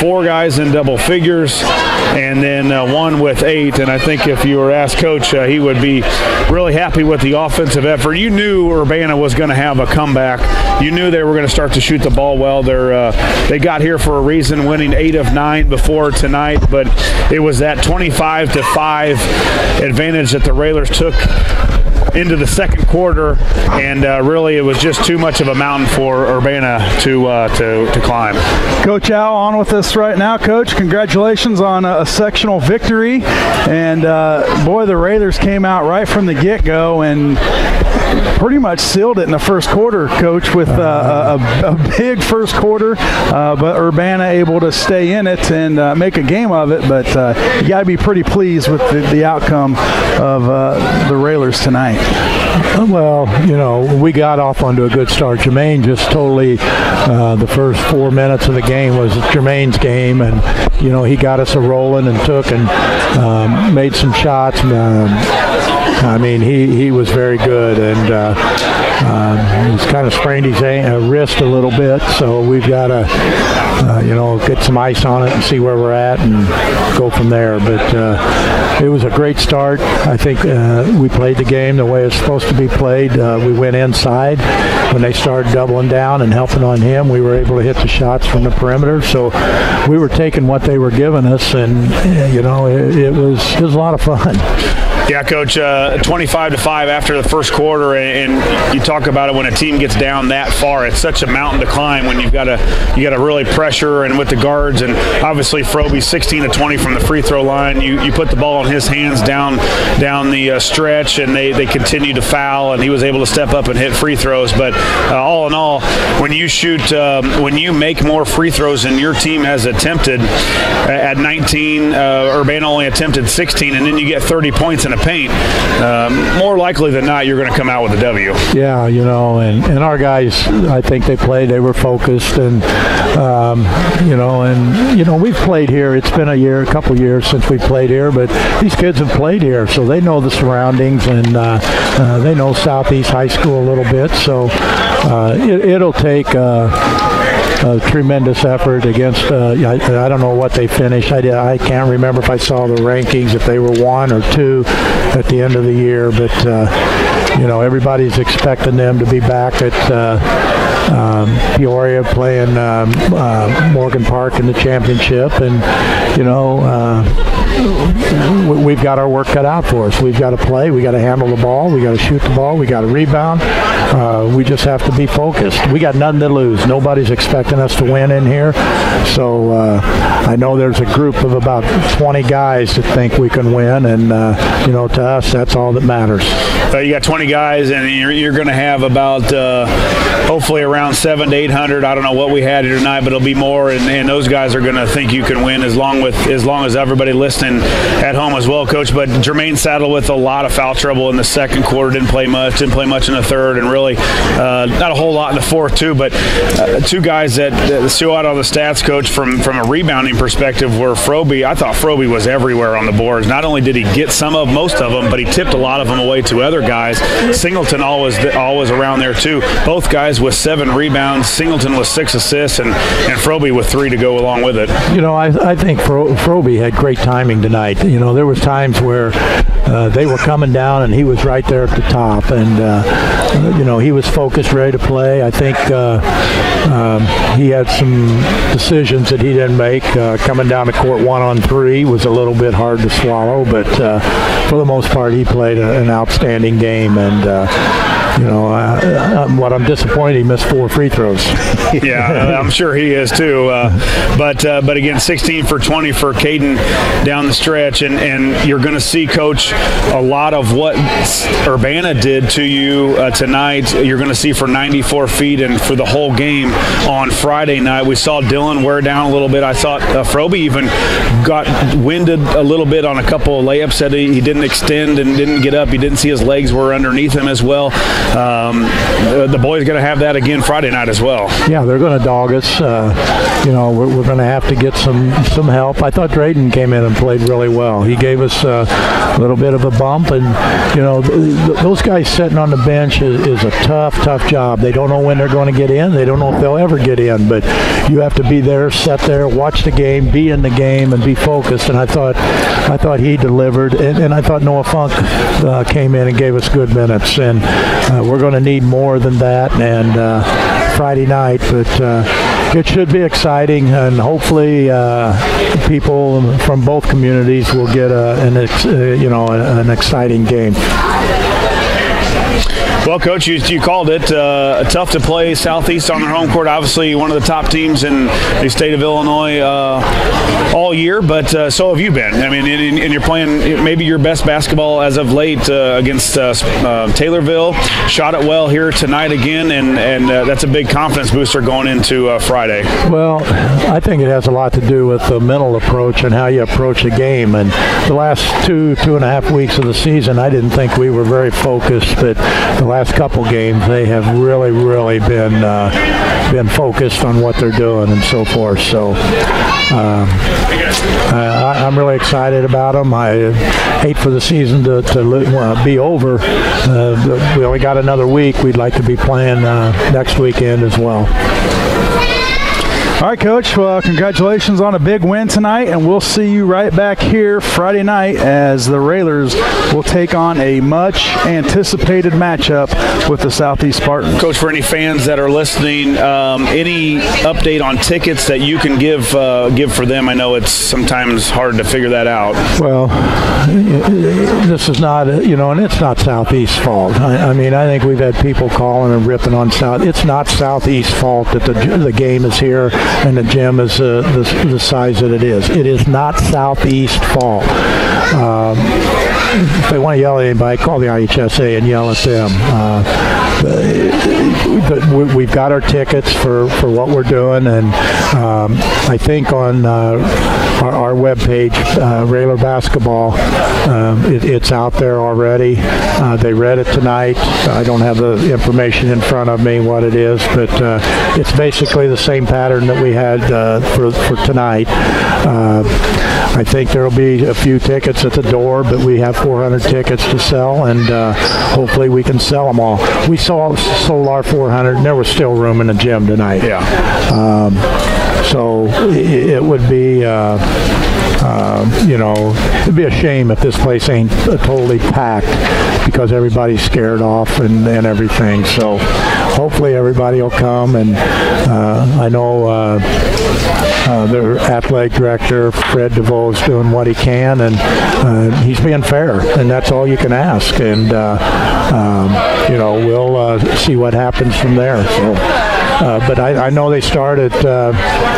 4 guys in double figures, and then 1 with 8. And I think if you were asked Coach, he would be really happy with the offensive effort. You knew Urbana was going to have a comeback. You knew they were going to start to shoot the ball well. They got here for a reason, winning 8 of 9 before tonight, but it was that 25-5 advantage that the Railers took into the second quarter, and really it was just too much of a mountain for Urbana to climb. Coach Al on with us right now. Coach, congratulations on a sectional victory, and boy, the Railers came out right from the get-go and pretty much sealed it in the first quarter, Coach, with a big first quarter, but Urbana able to stay in it and make a game of it. But you got to be pretty pleased with the outcome of the Railers tonight. Well, you know, we got off onto a good start. Jermaine just totally, the first 4 minutes of the game was Jermaine's game, and, you know, he got us a rolling and took and made some shots. I mean, he was very good, and he's kind of sprained his wrist a little bit, so we've got to, you know, get some ice on it and see where we're at and go from there. But it was a great start. I think we played the game the way it's supposed to be played. We went inside. When they started doubling down and helping on him, we were able to hit the shots from the perimeter. So we were taking what they were giving us, and, you know, it was a lot of fun. Yeah, Coach, 25-5 after the first quarter, and you talk about it when a team gets down that far. It's such a mountain to climb when you got to really pressure, and with the guards, and obviously Froby 16 of 20 from the free throw line. You put the ball in his hands down the stretch, and they continue to foul, and he was able to step up and hit free throws. But all in all, when you shoot, when you make more free throws than your team has attempted at 19, Urbana only attempted 16, and then you get 30 points in a paint, more likely than not you're going to come out with a W. Yeah, you know, and our guys, I think they were focused, and you know, we've played here. It's been a couple years since we played here, but these kids have played here, so they know the surroundings, and they know Southeast High School a little bit, so it'll take a tremendous effort against, I don't know what they finished. I can't remember if I saw the rankings, if they were 1 or 2 at the end of the year, but you know, everybody's expecting them to be back at Peoria playing Morgan Park in the championship, and, you know, we've got our work cut out for us. We've got to play. We got to handle the ball. We got to shoot the ball. We got to rebound. We just have to be focused. We got nothing to lose. Nobody's expecting us to win in here. So I know there's a group of about 20 guys that think we can win, and to us, that's all that matters. You got 20 guys, and you're going to have about hopefully around 700 to 800. I don't know what we had here tonight, but it'll be more, and those guys are going to think you can win as long as everybody listening at home as well, Coach. But Jermaine saddled with a lot of foul trouble in the second quarter. Didn't play much in the third, and really not a whole lot in the fourth too. But two guys that show out on the stats, Coach, from a rebounding perspective were Froby. I thought Froby was everywhere on the boards. Not only did he get most of them, but he tipped a lot of them away to other guys. Singleton always around there too. Both guys with 7 rebounds. Singleton with 6 assists, and Froby with 3 to go along with it. I think Froby had great timing tonight. There was times where they were coming down and he was right there at the top, and he was focused, ready to play. I think he had some decisions that he didn't make. Coming down the court 1-on-3 was a little bit hard to swallow, but for the most part he played an outstanding game, and what I'm disappointed, he missed 4 free throws. Yeah, I'm sure he is too. But again, 16 for 20 for Caden down the stretch, and you're going to see, Coach, a lot of what Urbana did to you tonight. You're going to see for 94 feet and for the whole game on Friday night. We saw Dylan wear down a little bit. I thought Froby even got winded a little bit on a couple of layups that he didn't extend and didn't get up. He didn't see his legs were underneath him as well. The boys going to have that again Friday night as well. Yeah, they're going to dog us. We're going to have to get some help. I thought Drayden came in and played really well. He gave us a little bit of a bump, and those guys sitting on the bench is a tough job. They don't know when they're going to get in. They don't know if they'll ever get in, but you have to be there, sit there, watch the game, be in the game, and be focused. And I thought he delivered, and I thought Noah Funk came in and gave us good minutes, and we're going to need more than that, and Friday night, but it should be exciting, and hopefully people from both communities will get an exciting game. Well, Coach, you called it tough to play Southeast on their home court. Obviously, one of the top teams in the state of Illinois all year, but so have you been. I mean, and you're playing maybe your best basketball as of late against Taylorville. Shot it well here tonight again, and that's a big confidence booster going into Friday. Well, I think it has a lot to do with the mental approach and how you approach a game. And the last two and a half weeks of the season, I didn't think we were very focused, but the last couple games they have really been focused on what they're doing and so forth. So I'm really excited about them. I hate for the season to be over. We only got another week. We'd like to be playing next weekend as well. All right, Coach. Well, congratulations on a big win tonight, and we'll see you right back here Friday night as the Railers will take on a much-anticipated matchup with the Southeast Spartans. Coach, for any fans that are listening, any update on tickets that you can give for them? I know it's sometimes hard to figure that out. Well, this is not, and it's not Southeast's fault. I mean, I think we've had people calling and ripping on South. It's not Southeast's fault that the game is here and the gym is the size that it is. It is not Southeast's fault. If they want to yell at anybody, call the IHSA and yell at them. We've got our tickets for what we're doing, and I think on our webpage, Railer Basketball, it's out there already. They read it tonight. I don't have the information in front of me what it is, but it's basically the same pattern that we had for tonight. I think there will be a few tickets at the door, but we have 400 tickets to sell, and hopefully we can sell them all. We sold our 400, and there was still room in the gym tonight. Yeah. So it would be it'd be a shame if this place ain't totally packed because everybody's scared off and everything. So hopefully everybody will come, and I know their athletic director, Fred DeVoe, is doing what he can, and he's being fair, and that's all you can ask. And, we'll see what happens from there. So, but I know they start at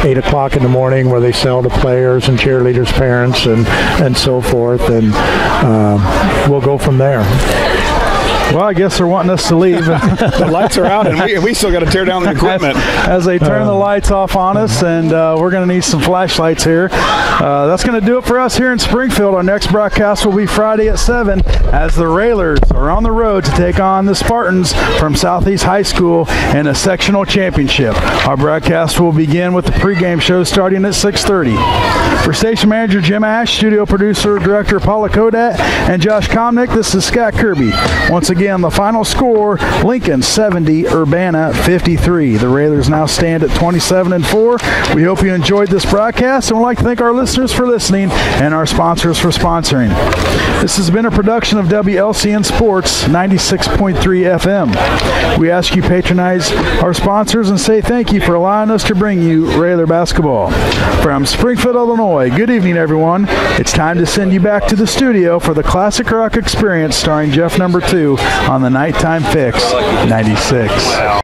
8 o'clock in the morning where they sell to players and cheerleaders' parents and so forth, and we'll go from there. Well, I guess they're wanting us to leave. The lights are out, and we still got to tear down the equipment. As they turn the lights off on us, and we're going to need some flashlights here. That's going to do it for us here in Springfield. Our next broadcast will be Friday at 7 as the Railers are on the road to take on the Spartans from Southeast High School in a sectional championship. Our broadcast will begin with the pregame show starting at 6:30. For station manager Jim Ash, studio producer, director Paula Kodat, and Josh Komnick, this is Scott Kirby. Once again, the final score, Lincoln 70, Urbana 53. The Railers now stand at 27-4. We hope you enjoyed this broadcast, and we'd like to thank our listeners for listening and our sponsors for sponsoring. This has been a production of WLCN Sports 96.3 FM. We ask you patronize our sponsors and say thank you for allowing us to bring you Railer basketball. From Springfield, Illinois, good evening, everyone. It's time to send you back to the studio for the Classic Rock Experience starring Jeff Number 2 on the Nighttime Fix 96.